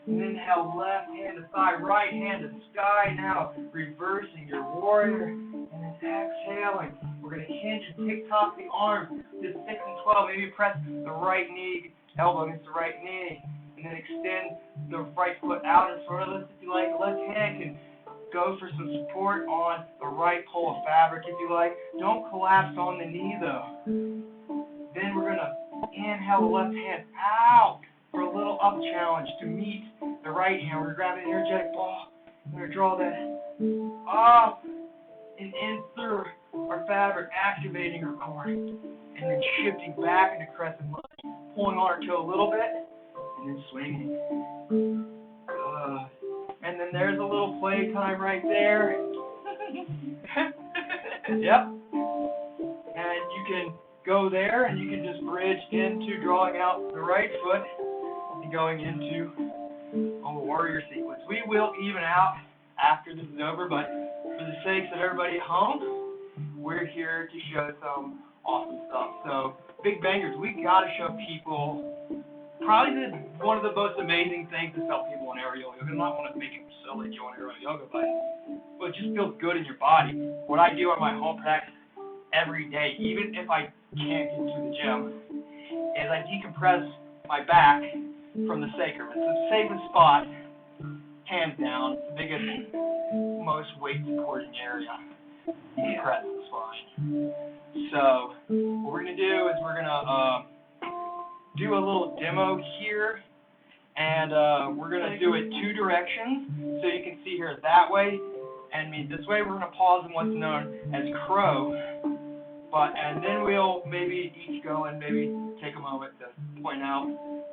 and inhale, left hand to thigh, right hand to sky, now reversing your warrior, and then exhaling, we're going to hinge and tick-tock the arms to 6 and 12, maybe press the right knee, elbow against the right knee, and then extend the right foot out in front of us if you like. The left hand can go for some support on the right pole of fabric if you like. Don't collapse on the knee though. Then we're going to inhale the left hand out for a little up challenge to meet the right hand. We're going to grab an energetic ball. We're going to draw that up and in through our fabric, activating our core. And then shifting back into crescent lunge, pulling on our toe a little bit, and then swinging. Good. And then there's a little play time right there. Yep. And you can go there, and you can just bridge into drawing out the right foot and going into a warrior sequence. We will even out after this is over, but for the sakes of everybody at home, we're here to show some awesome stuff. So, big bangers, we got to show people probably one of the most amazing things to tell people in aerial yoga. I don't want to make it silly doing aerial yoga, but it just feels good in your body. What I do on my home practice every day, even if I can't get to the gym, is I decompress my back from the sacrum. It's the safest spot, hands down. It's the biggest, most weight supporting area. Decompress the spine. So what we're going to do is we're going to do a little demo here, and we're going to do it two directions, so you can see here that way and me this way. We're going to pause in what's known as crow, and then we'll maybe each go and maybe take a moment to point out.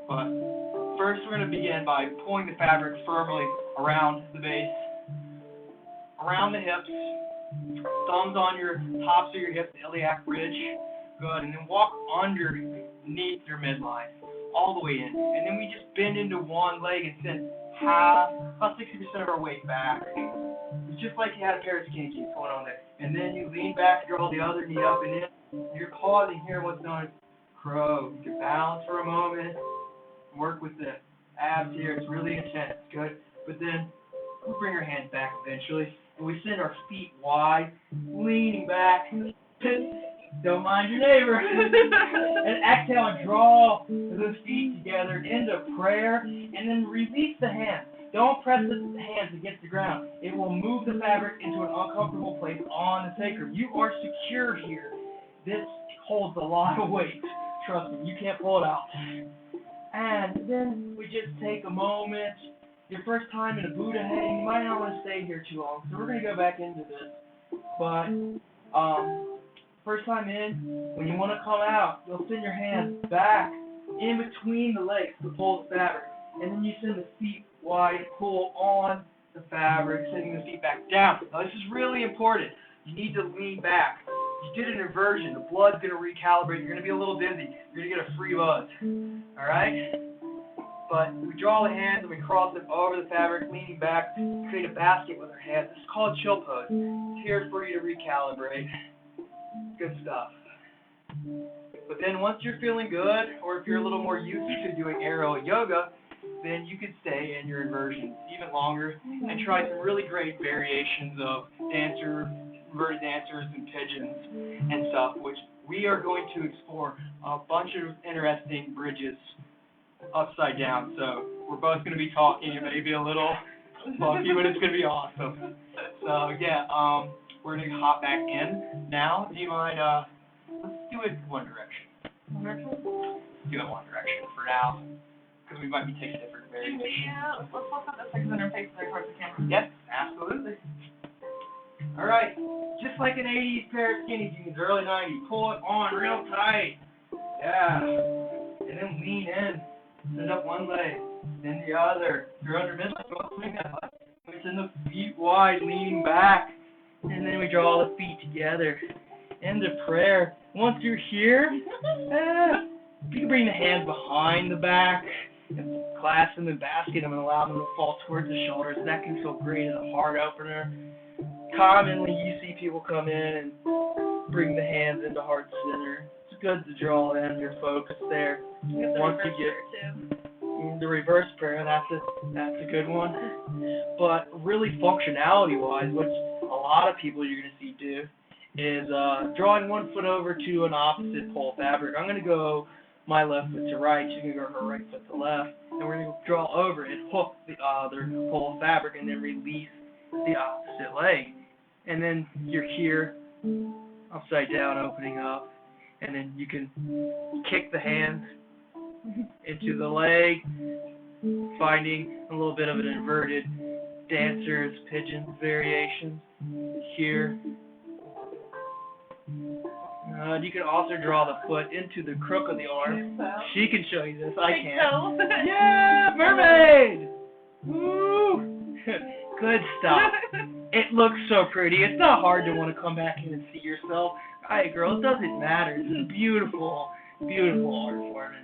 But first we're going to begin by pulling the fabric firmly around the base, around the hips, thumbs on your tops of your hips, the iliac ridge, good, and then walk underneath your midline, all the way in, and then we just bend into one leg and send about 60% of our weight back. It's just like you had a pair of skinny jeans going on there, and then you lean back, draw the other knee up and in, you're pausing here, what's known as crow. You can balance for a moment, work with the abs here, it's really intense, good, but then we bring our hands back eventually, and we send our feet wide, leaning back, don't mind your neighbor, and exhale and draw those feet together into prayer, and then release the hands. Don't press the hands against the ground. It will move the fabric into an uncomfortable place on the sacrum. You are secure here. This holds a lot of weight. Trust me, you can't pull it out. And then we just take a moment. Your first time in a Buddha hang, you might not want to stay here too long, so we're going to go back into this. But first time in, when you want to come out, you'll send your hands back in between the legs to pull the fabric. And then you send the feet wide, pull on the fabric, sending the feet back down. Now this is really important. You need to lean back. You did an inversion. The blood's going to recalibrate. You're going to be a little dizzy. You're going to get a free buzz. All right? But we draw the hands and we cross them over the fabric, leaning back, create a basket with our hands. This is called chill pose. It's here for you to recalibrate. Good stuff. But then once you're feeling good, or if you're a little more used to doing aerial yoga, then you can stay in your inversions even longer and try some really great variations of inverted dancers and pigeons and stuff, which we are going to explore a bunch of interesting bridges upside down. So we're both going to be talking. It may be a little funky, but it's going to be awesome. So yeah, we're going to hop back in now. Do you mind, let's do it one direction. Do it one direction for now, because we might be taking different variations. Yeah, let's look at this like center face there towards the camera. Yep, absolutely. All right, just like an 80s pair of skinny jeans, early 90s, pull it on real tight. Yeah, and then lean in. Send up one leg, then the other. If you're under midline, don't swing that leg. We send the feet wide, leaning back, and then we draw the feet together into prayer. Once you're here, you can bring the hands behind the back and clasp them and basket them and allow them to fall towards the shoulders. That can feel great as a heart opener. Commonly, you see people come in and bring the hands into heart center. It's good to draw in your focus there. Once you get the reverse prayer, that's a good one. But really functionality-wise, what a lot of people you're going to see do is drawing one foot over to an opposite pole fabric. I'm going to go my left foot to right, she's going to go her right foot to left, and we're going to draw over and hook the other pole of fabric and then release the opposite leg. And then you're here, upside down, opening up, and then you can kick the hands into the leg, finding a little bit of an inverted dancer's pigeon variation here. You can also draw the foot into the crook of the arm. She can show you this. I can't. Yeah, mermaid! Woo! Good stuff. It looks so pretty. It's not hard to want to come back in and see yourself. Alright, girl, it doesn't matter. This is a beautiful, beautiful art form.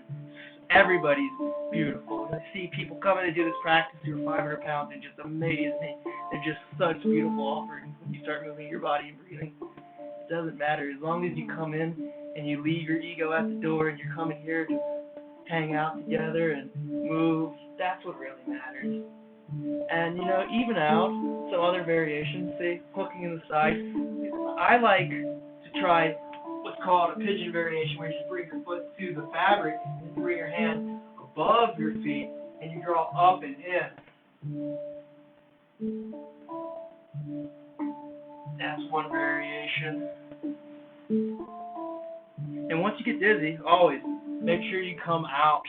Everybody's beautiful. I see people coming to do this practice who are 500 pounds and just amaze me. They're just such beautiful offerings when you start moving your body and breathing. It doesn't matter. As long as you come in and you leave your ego at the door and you're coming here to hang out together and move, that's what really matters. And, you know, even out some other variations, say hooking in the side. I like to try what's called a pigeon variation, where you just bring your foot to the fabric and you bring your hand above your feet and you draw up and in. That's one variation. And once you get dizzy, always make sure you come out.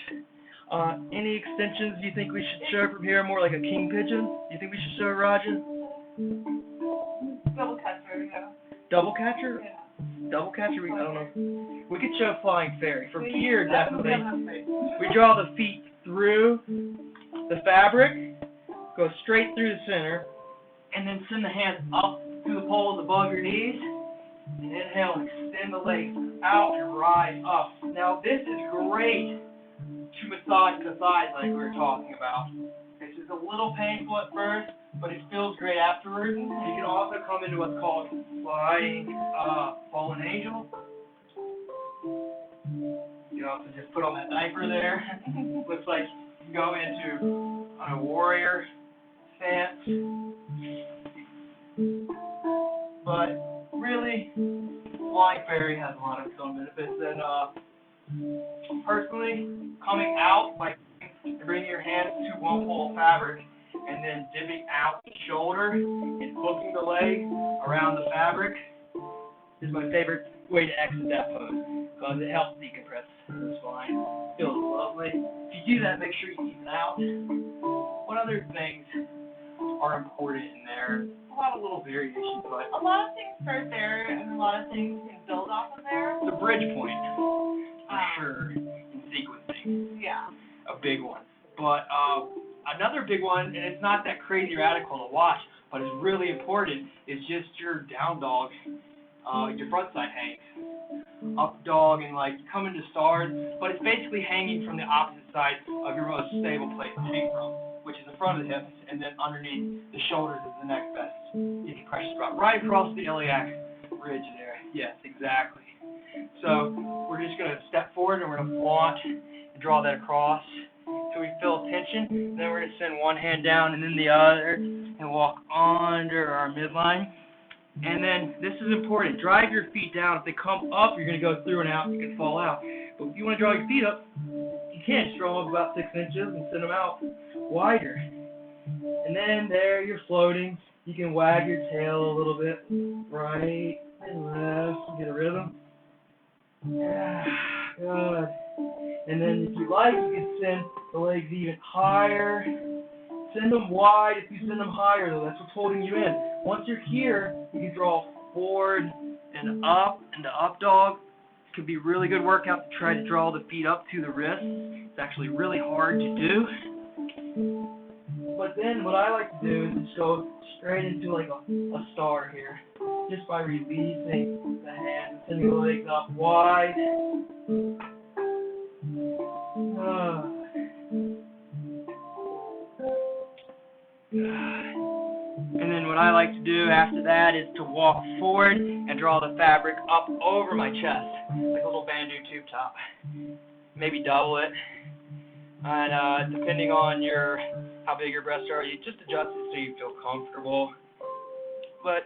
Any extensions you think we should show from here, more like a king pigeon? You think we should show Rajan? Double catcher, yeah. Double catcher? Yeah. Double catcher? I don't know. We could show flying fairy. From here, definitely. We draw the feet through the fabric, go straight through the center, and then send the hands up through the poles above your knees. And inhale and extend the legs out and rise up. Now, this is great to massage the thighs like we were talking about. This is a little painful at first, but it feels great afterwards. You can also come into what's called flying fallen angel. You can also just put on that diaper there. Looks like you go into a warrior stance. But really, flying fairy has a lot of its own benefits, and Personally, coming out by bringing your hands to one pole of fabric and then dipping out the shoulder and hooking the leg around the fabric is my favorite way to exit that pose because it helps decompress the spine. Feels lovely. If you do that, make sure you keep it out. What other things are important in there? A lot of little variations, but A lot of things start there, and a lot of things you can build off of there. the bridge point, for sure, in sequencing, Yeah. a big one. But another big one, and it's not that crazy radical to watch, but it's really important, is just your down dog, your front side hangs. Up dog and like come into stars, but it's basically hanging from the opposite side of your most stable place to hang from, which is the front of the hips, and then underneath the shoulders is the next best decompression spot, right across the iliac ridge there. Yes, exactly. So we're just gonna step forward and we're gonna flaunt and draw that across till we feel tension. Then we're gonna send one hand down and then the other and walk under our midline. And then, this is important, drive your feet down. If they come up, you're going to go through and out, you can fall out. But if you want to draw your feet up, you can. Just draw them up about 6 inches and send them out wider. And then there, you're floating. You can wag your tail a little bit, right and left, get a rhythm. Yeah, good. And then if you like, you can send the legs even higher. Send them wide. If you send them higher, though, that's what's holding you in. Once you're here, you can draw forward and up into up dog. It could be a really good workout to try to draw the feet up to the wrists. It's actually really hard to do. But then what I like to do is just go straight into like a star here, just by releasing the hands, sending the legs up wide. And then what I like to do after that is to walk forward and draw the fabric up over my chest, like a little bamboo tube top. Maybe double it. And depending on how big your breasts are, you just adjust it so you feel comfortable. But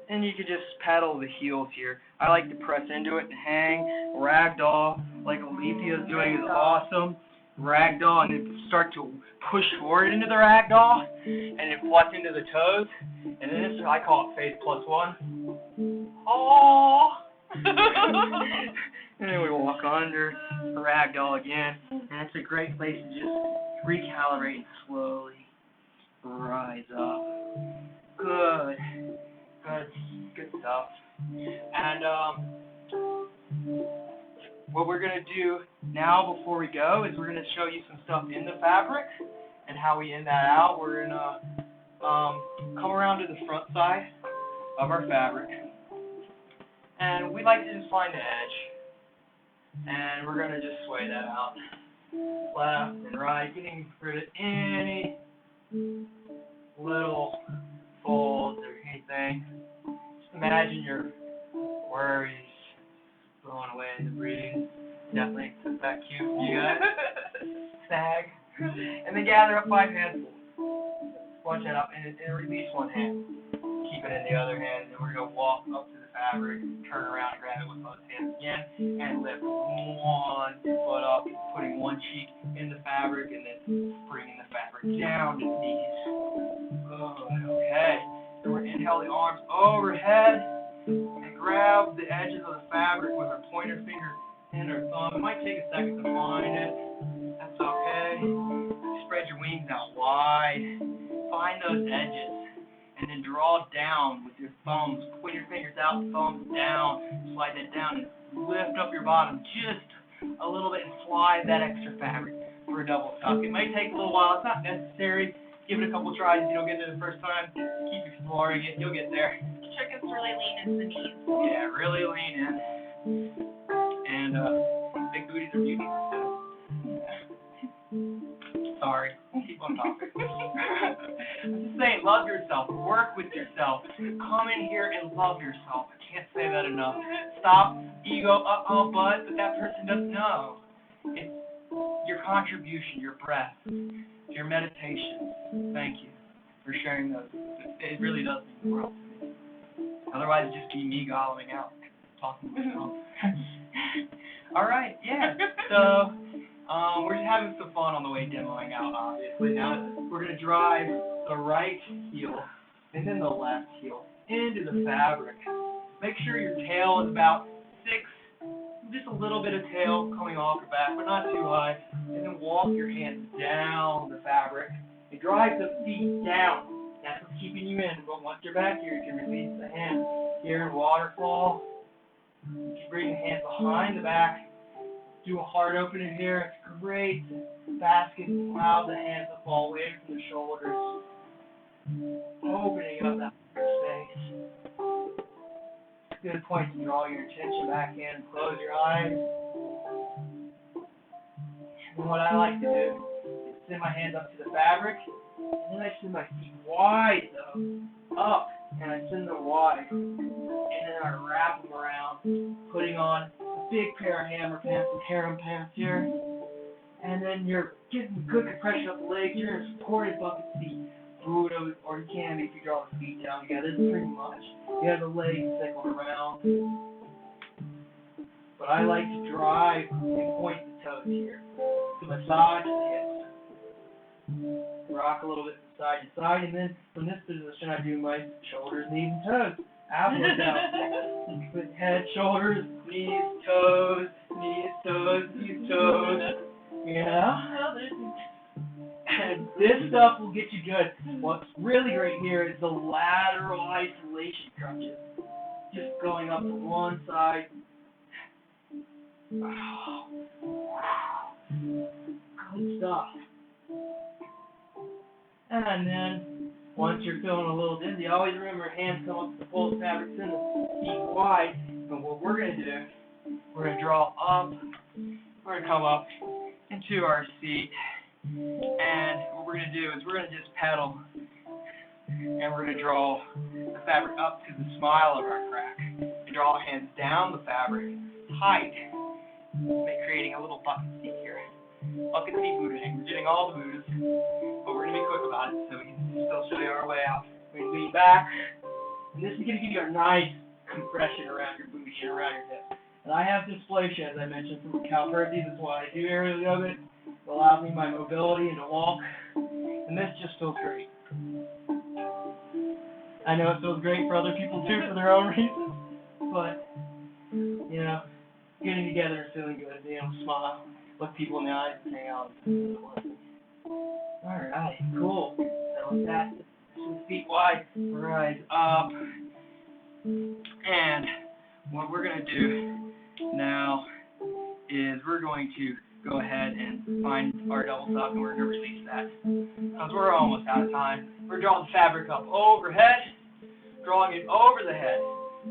then you could just paddle the heels here. I like to press into it and hang. Ragdoll, like Alethea is doing, is awesome. Ragdoll, and then start to push forward into the ragdoll, and then flex into the toes. And then this, I call it phase +1. Oh! And then we walk under the ragdoll again, and it's a great place to just recalibrate and slowly rise up. Good. Good stuff. And what we're going to do now before we go is we're going to show you some stuff in the fabric and how we end that out. We're going to come around to the front side of our fabric, and we like to just find the edge, and we're going to just sway that out left and right, getting rid of any little folds or anything. Just imagine your worries blowing away in the breeze. Definitely set that cue for you guys. Sag. And then gather up 5 handfuls. Bunch that up and release one hand. Keep it in the other hand. And then we're going to walk up to the fabric, turn around and grab it with both hands again, and lift one foot up, putting one cheek in the fabric, and then bringing the fabric down to the knees. Good. Okay. So we're inhale the arms overhead and grab the edges of the fabric with our pointer finger and our thumb. It might take a second to find it. That's okay. Spread your wings out wide. Find those edges. And then draw down with your thumbs. Put your fingers out, thumbs down. Slide that down and lift up your bottom just a little bit and slide that extra fabric for a double tuck. It may take a little while. It's not necessary. Give it a couple tries. If you don't get it the first time, keep exploring it. You'll get there. The trick is to really lean into the knees. Yeah, really lean in. And big booties are beautiful. Sorry, keep on talking. I'm just saying, love yourself. Work with yourself. Come in here and love yourself. I can't say that enough. Stop ego, but that person doesn't know. It's your contribution, your breath, your meditation. Thank you for sharing those. It really does mean the world to me. Otherwise, it'd just be me gobbling out, talking to myself. All right, yeah. So, we're just having some fun on the way demoing out, obviously. Now, we're going to drive the right heel and then the left heel into the fabric. Make sure your tail is about 6, just a little bit of tail coming off your back, but not too high. And then walk your hands down the fabric and drive the feet down. That's what's keeping you in. But once you're back here, you can release the hands here in waterfall. You can bring the hands behind the back. Do a heart opening here. It's great. Basket, allow the hands to fall away from the shoulders. Opening up that space. Good point to draw your attention back in. Close your eyes. And what I like to do is send my hands up to the fabric, and then I send my feet wide up, and I send them wide, and then I wrap them around, putting on a big pair of hammer pants and harem pants here, and then you're getting good compression up the legs. You're in a supported bucket seat, Buddha, or you can if you draw the feet down together. Pretty much. You have the legs circled around. But I like to drive and point the toes here to massage the hips. Rock a little bit from side to side, and then from this position I do my shoulders, knees, and toes. Apple down. You can put head, shoulders, knees, toes, knees, toes, knees, toes. Yeah. And this stuff will get you good. What's really great here is the lateral isolation crunches. Just going up to one side. Good stuff. And then, once you're feeling a little dizzy, always remember hands come up to the pull the fabric, send the feet wide. And what we're going to do, we're going to draw up. We're going to come up into our seat. And what we're going to do is we're going to just pedal. And we're going to draw the fabric up to the smile of our crack. And draw our hands down the fabric, tight, creating a little bucket seat here. Bucket seat Buddha. We're getting all the Buddhas, but we're going to be quick about it so we can still show you our way out. We're going to lean back, and this is going to give you a nice compression around your booty and around your hips. And I have dysplasia, as I mentioned, from calprepsy. That's why I do aerial yoga. It allows me my mobility and to walk, and this just feels great. I know it feels great for other people too for their own reasons, but, you know, getting together and feeling good, being able to smile, look people in the eyes and hang out. Alright, cool. So with that, some feet wide, rise up. And what we're going to do now is we're going to go ahead and find our double tuck, and we're going to release that. Because we're almost out of time. We're drawing the fabric up overhead, drawing it over the head.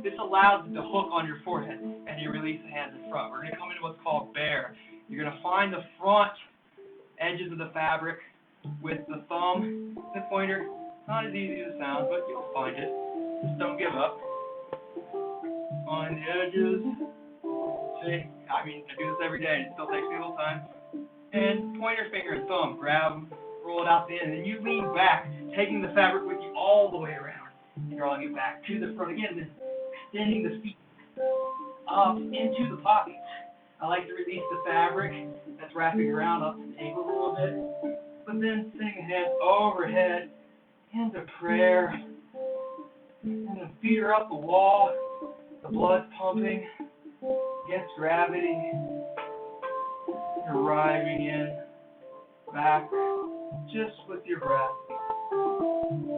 This allows it to hook on your forehead, and you release the hands in front. We're going to come into what's called bear. You're going to find the front edges of the fabric with the thumb and the pointer. Not as easy as it sounds, but you'll find it. Just don't give up. Find the edges. See, I mean, I do this every day, and it still takes me a little time. And pointer finger and thumb, grab them, roll it out the end, and then you lean back, taking the fabric with you all the way around, and drawing it back to the front again, then extending the feet up into the pockets. I like to release the fabric that's wrapping around up to the ankle a little bit, but then sending the hands overhead into prayer, and then feet are up the wall, the blood's pumping against gravity, arriving in, back, just with your breath,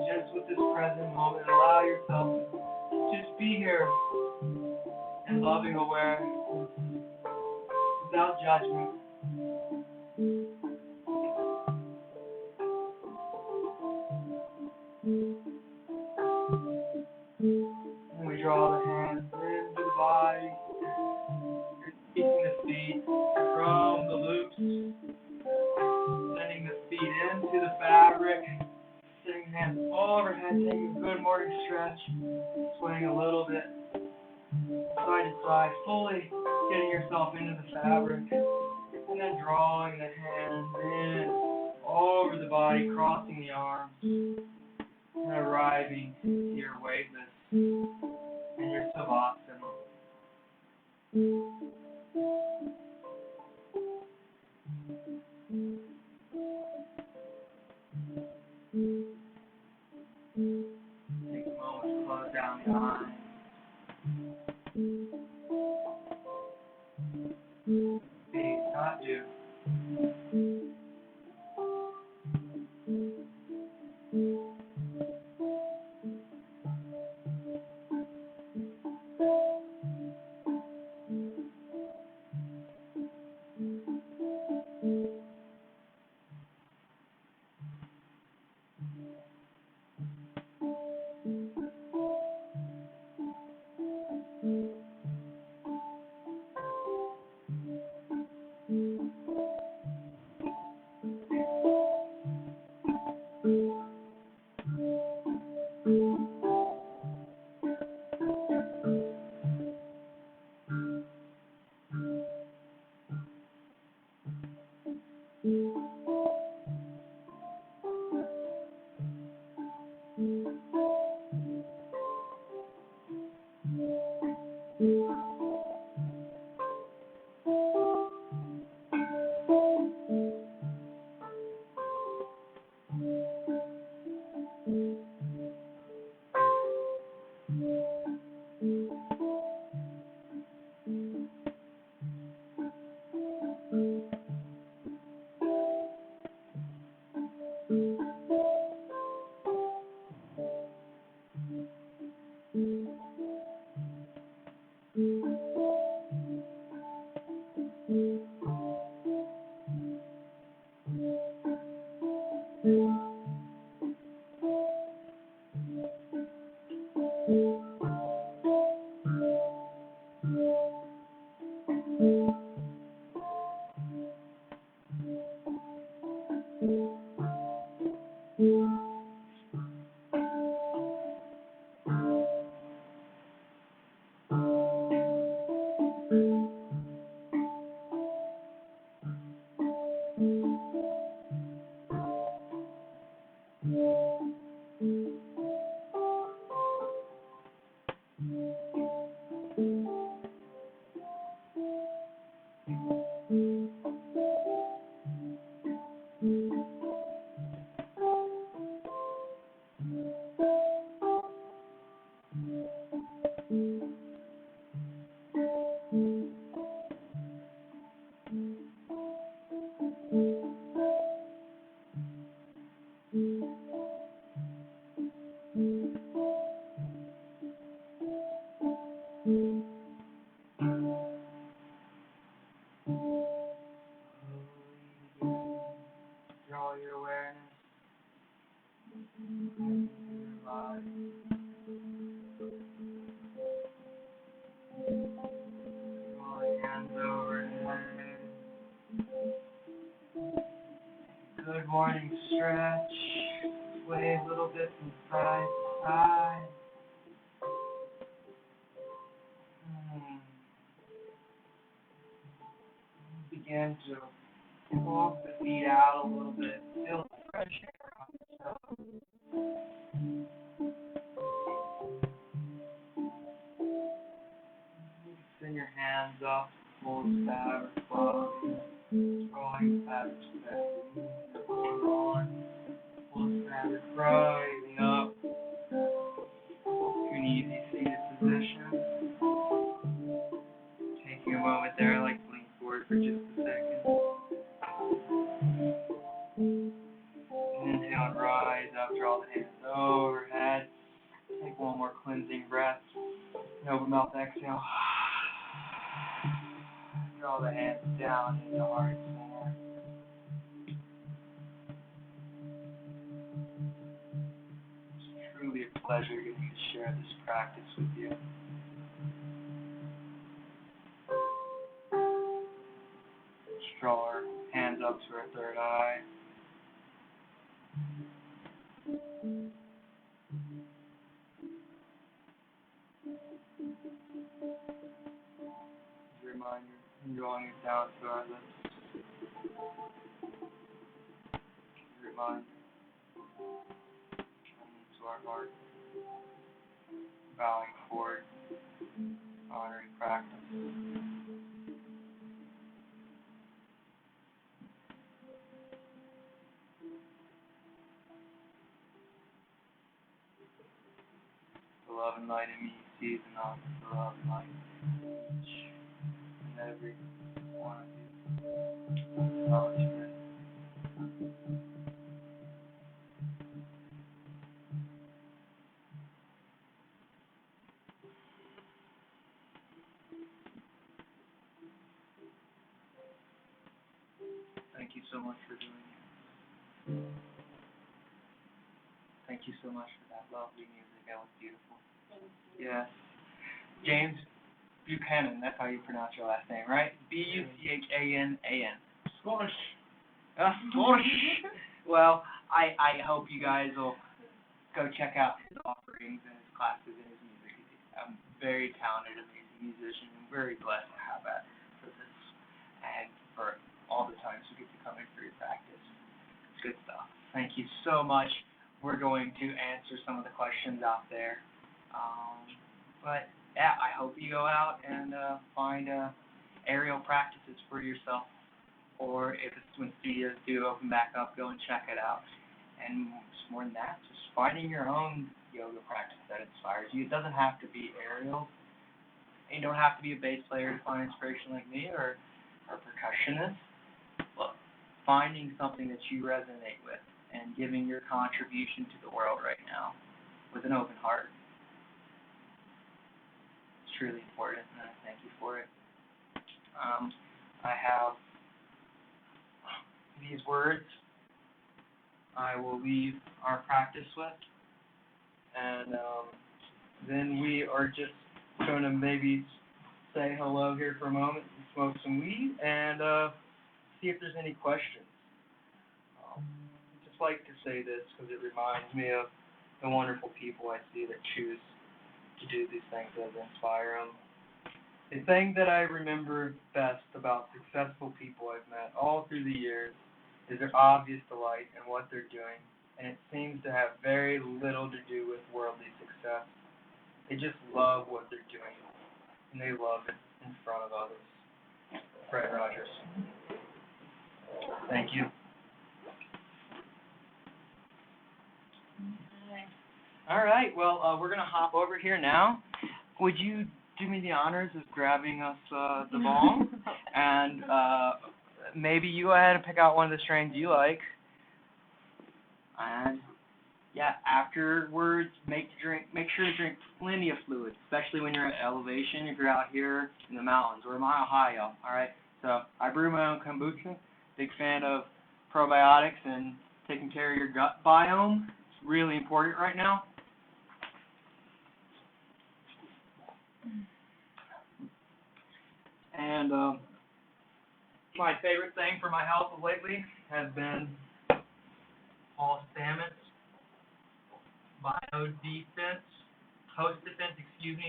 just with this present moment. Allow yourself to just be here and loving awareness, without judgment. And we draw the hands into the body. You're keeping the feet from the loops, sending the feet into the fabric, sending the hands overhead, taking a good morning stretch, swaying a little bit side to side, fully getting yourself into the fabric, and then drawing the hands in over the body, crossing the arms, and arriving to your weightless and your savasana. Take a moment to close down the eyes. Be, not do. Draw your awareness into your body. Draw your hands overhead. Good morning stretch. Sway a little bit from side to side. Begin to walk the feet out a little bit. Feel the fresh air on yourself. You can send your hands up, full stab or club. Drawing stab or step. Going on. Full stab or rising up to an easy seated position. Taking a moment there, like lean forward for just a second. Inhale and rise up, draw the hands overhead. Take one more cleansing breath. Open mouth, exhale. Draw the hands down into heart center. It's truly a pleasure getting to share this practice with you. Let's draw our hands up to our third eye. As a reminder, drawing it down to our lips. As a reminder, coming to our heart. Bowing forward, honoring practice. love and light in me, sees and knows the love and light in each and every one of you. Acknowledgement. Thank you so much for doing it. Thank you so much for that lovely music. That was beautiful. Yes. James Buchanan, that's how you pronounce your last name, right? Buchanan. Scottish. Scottish. Well, I hope you guys will go check out his offerings and his classes and his music. He's a very talented, amazing musician. I'm very blessed to have that for this and for all the times you get to come in for your practice. It's good stuff. Thank you so much. We're going to answer some of the questions out there. But yeah, I hope you go out and find aerial practices for yourself. Or if it's when studios do open back up, go and check it out. And more than that, just finding your own yoga practice that inspires you. It doesn't have to be aerial. You don't have to be a bass player to find inspiration like me or a percussionist. Look, finding something that you resonate with and giving your contribution to the world right now with an open heart. It's truly important, and I thank you for it. I have these words I will leave our practice with, and then we are just going to maybe say hello here for a moment and smoke some weed and see if there's any questions. I just like to say this because it reminds me of the wonderful people I see that choose to do these things that inspire them. The thing that I remember best about successful people I've met all through the years is their obvious delight in what they're doing, and it seems to have very little to do with worldly success. They just love what they're doing, and they love it in front of others. Fred Rogers. Thank you. All right, well, we're going to hop over here now. Would you do me the honors of grabbing us the ball? And maybe you go ahead and pick out one of the strains you like. And, yeah, afterwards, make sure to drink plenty of fluid, especially when you're at elevation, if you're out here in the mountains. We're mile high, y'all, all right? So I brew my own kombucha. Big fan of probiotics and taking care of your gut biome. It's really important right now. And my favorite thing for my health lately has been Paul Stamets BioDefense, Host Defense,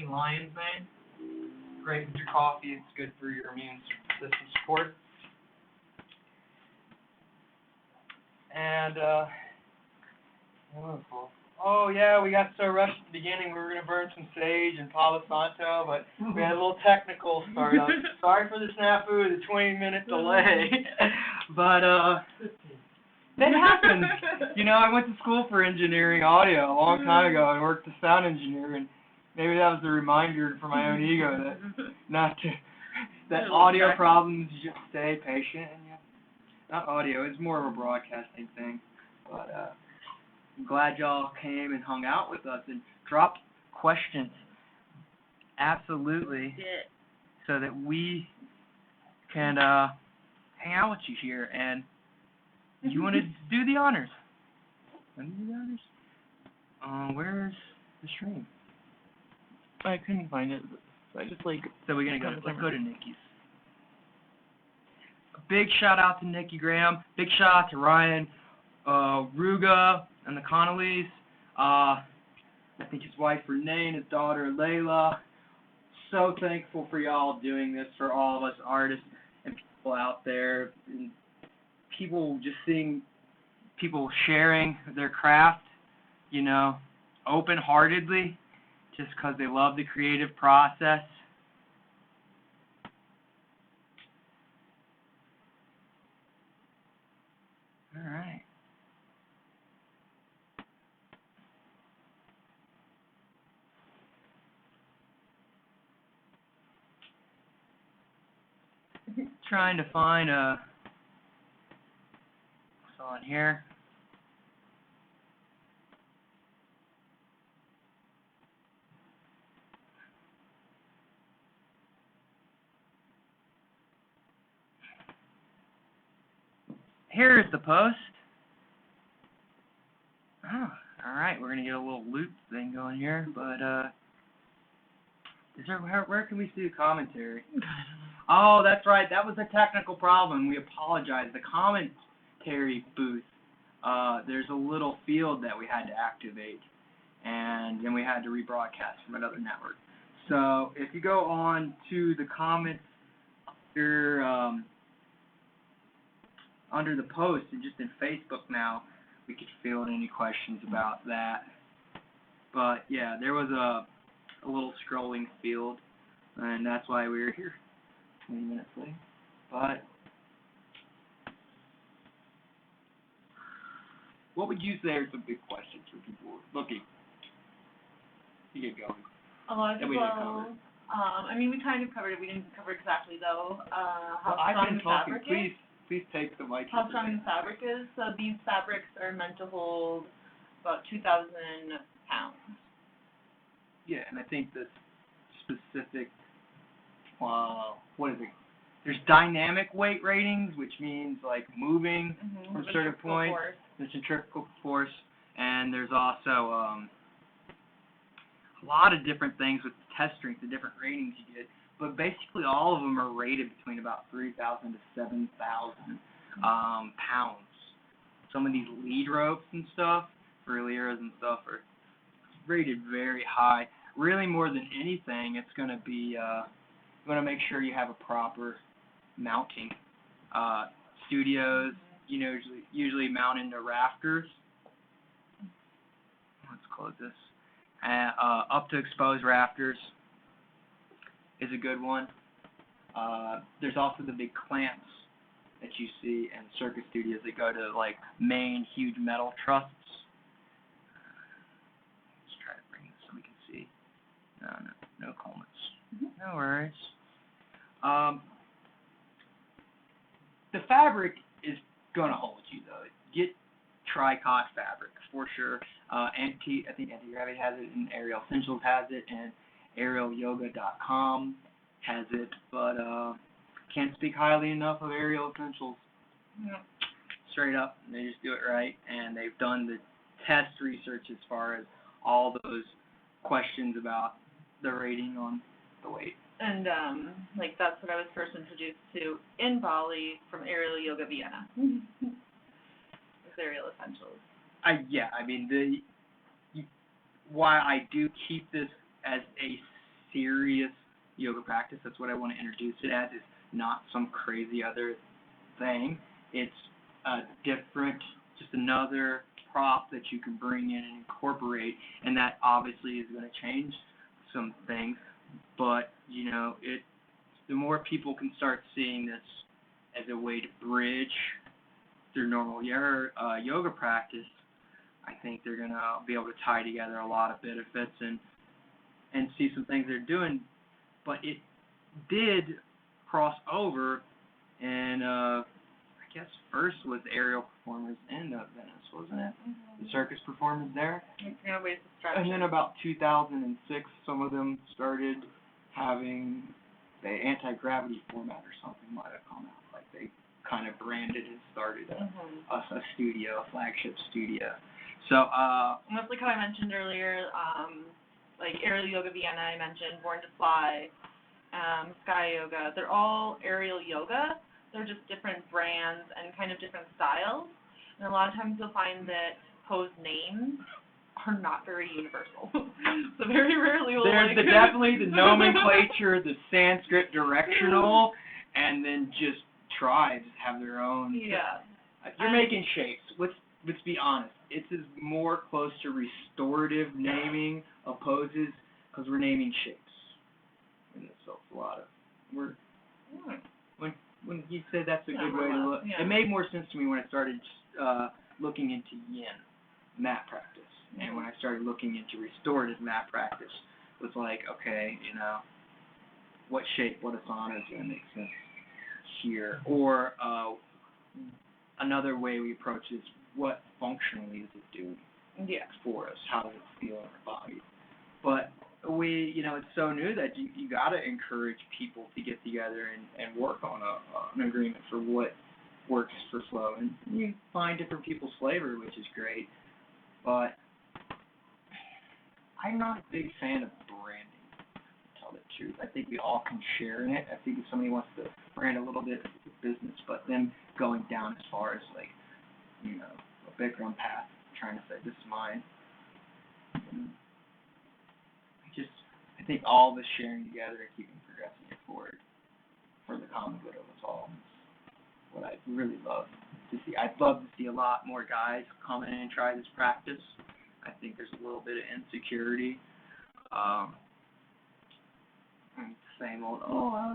Lion's Mane. Great with your coffee. It's good for your immune system support. And oh yeah, we got so rushed at the beginning. We were gonna burn some sage and Palo Santo, but we had a little technical startup. Sorry for the snafu, the 20-minute delay. But that happens. You know, I went to school for engineering audio a long time ago. I worked as sound engineer, and maybe that was a reminder for my own ego that audio problems, you just stay patient. And not audio, it's more of a broadcasting thing. But I'm glad y'all came and hung out with us and dropped questions. Absolutely. So that we can hang out with you here. And you want to do the honors? Want to do the honors? Where's the stream? I couldn't find it, so I just So we're gonna let's go to Nikki's. A big shout out to Nikki Graham. Big shout out to Ryan Ruga and the Connollys. I think his wife Renee and his daughter Layla. So thankful for y'all doing this for all of us artists and people out there. And people just seeing people sharing their craft, you know, open-heartedly, just because they love the creative process. All right. trying to find what's on here. Here is the post. Oh, all right. We're gonna get a little loop thing going here, but is there where can we see the commentary? Oh, that's right. That was a technical problem. We apologize. The commentary booth. There's a little field that we had to activate, and then we had to rebroadcast from another network. So if you go on to the comments under the post, and just in Facebook now, we could field any questions about that. But yeah, there was a little scrolling field, and that's why we were here 20 minutes late. But what would you say are some big questions for people looking to get going? A lot of That we people, didn't cover. I mean, we kind of covered it. We didn't cover exactly, though, how Well, I've strong been the talking. fabric is. Please take the mic. How strong the fabric is. So these fabrics are meant to hold about 2,000 pounds. Yeah, and I think the specific, what is it? There's dynamic weight ratings, which means like moving from certain points. There's centrifugal force, and there's also a lot of different things with test strength, the different ratings you get. But basically, all of them are rated between about 3,000 to 7,000 pounds. Some of these lead ropes and stuff, for Leras and stuff, are rated very high. Really, more than anything, it's going to be going to make sure you have a proper mounting. Studios, usually mount into rafters. Let's close this. Up to exposed rafters is a good one. There's also the big clamps that you see in circus studios that go to like main huge metal trusses. Let's try to bring this so we can see. No comments. No worries. The fabric is gonna hold you though. Get tricot fabric for sure. I think Anti-Gravity has it, and Aerial Essentials has it, and aerialyoga.com has it, but can't speak highly enough of Aerial Essentials. Yeah. Straight up, they just do it right, and they've done the test research as far as all those questions about the rating on the weight. And like that's what I was first introduced to in Bali from Aerial Yoga Vienna. It's Aerial Essentials. Why I do keep this as a serious yoga practice, that's what I want to introduce it as, is not some crazy other thing. It's a different, just another prop that you can bring in and incorporate, and that obviously is going to change some things, but, the more people can start seeing this as a way to bridge their normal yoga practice, I think they're going to be able to tie together a lot of benefits and see some things they're doing. But it did cross over, and I guess first was aerial performers in Venice, wasn't it? The circus performers there. And then about 2006, some of them started having the anti-gravity format or something might have come out. Like they kind of branded and started a studio, a flagship studio. So, almost like how I mentioned earlier, like Aerial Yoga Vienna, I mentioned, Born to Fly, Sky Yoga, they're all aerial yoga. They're just different brands and kind of different styles. And a lot of times you'll find that pose names are not very universal. So very rarely will there's definitely the nomenclature, the Sanskrit directional, and then just tribes have their own. Yeah. You're making shapes. Let's be honest. It's more close to restorative naming of poses because we're naming shapes. And so it's a lot of when you said that's a good way to look. Yeah. It made more sense to me when I started looking into yin mat practice, and when I started looking into restorative mat practice, it was like, okay, what shape, what asana is going to make sense. here, or another way we approach is what functionally does it do Yeah. for us? How does it feel in our body? But it's so new that you got to encourage people to get together and work on an agreement for what works for flow. And you find different people's flavor, which is great. But I'm not a big fan of branding, to tell the truth. I think we all can share in it. I think if somebody wants to brand a little bit of business, but then going down as far as a background path, trying to say this is mine. I think all of us sharing together and keeping progressing it forward for the common good of us all is what I really love to see. I'd love to see a lot more guys come in and try this practice. I think there's a little bit of insecurity. And same old, I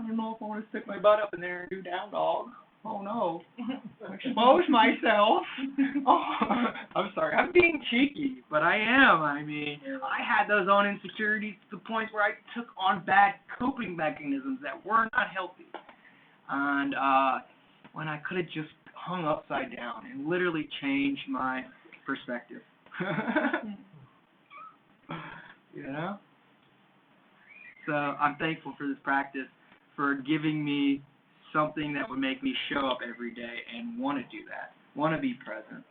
don't know if I want to stick my butt up in there and do down dog. Oh no, expose myself. Oh, I'm sorry, I'm being cheeky, but I am. I mean, I had those own insecurities to the point where I took on bad coping mechanisms that were not healthy. And when I could have just hung upside down and literally changed my perspective. So I'm thankful for this practice, for giving me something that would make me show up every day and want to do that, want to be present,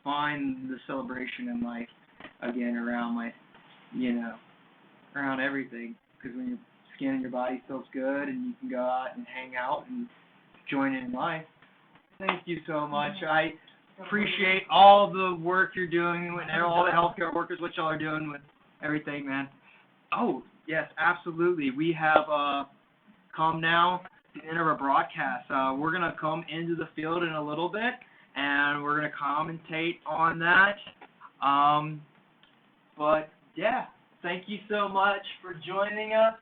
find the celebration in life again around around everything, because when your skin and your body feels good and you can go out and hang out and join in life. Thank you so much. I appreciate all the work you're doing and all the healthcare workers, what y'all are doing with everything, man. Oh, yes, absolutely. We have come now to the end of our broadcast. We're going to come into the field in a little bit, and we're going to commentate on that. But, yeah, thank you so much for joining us.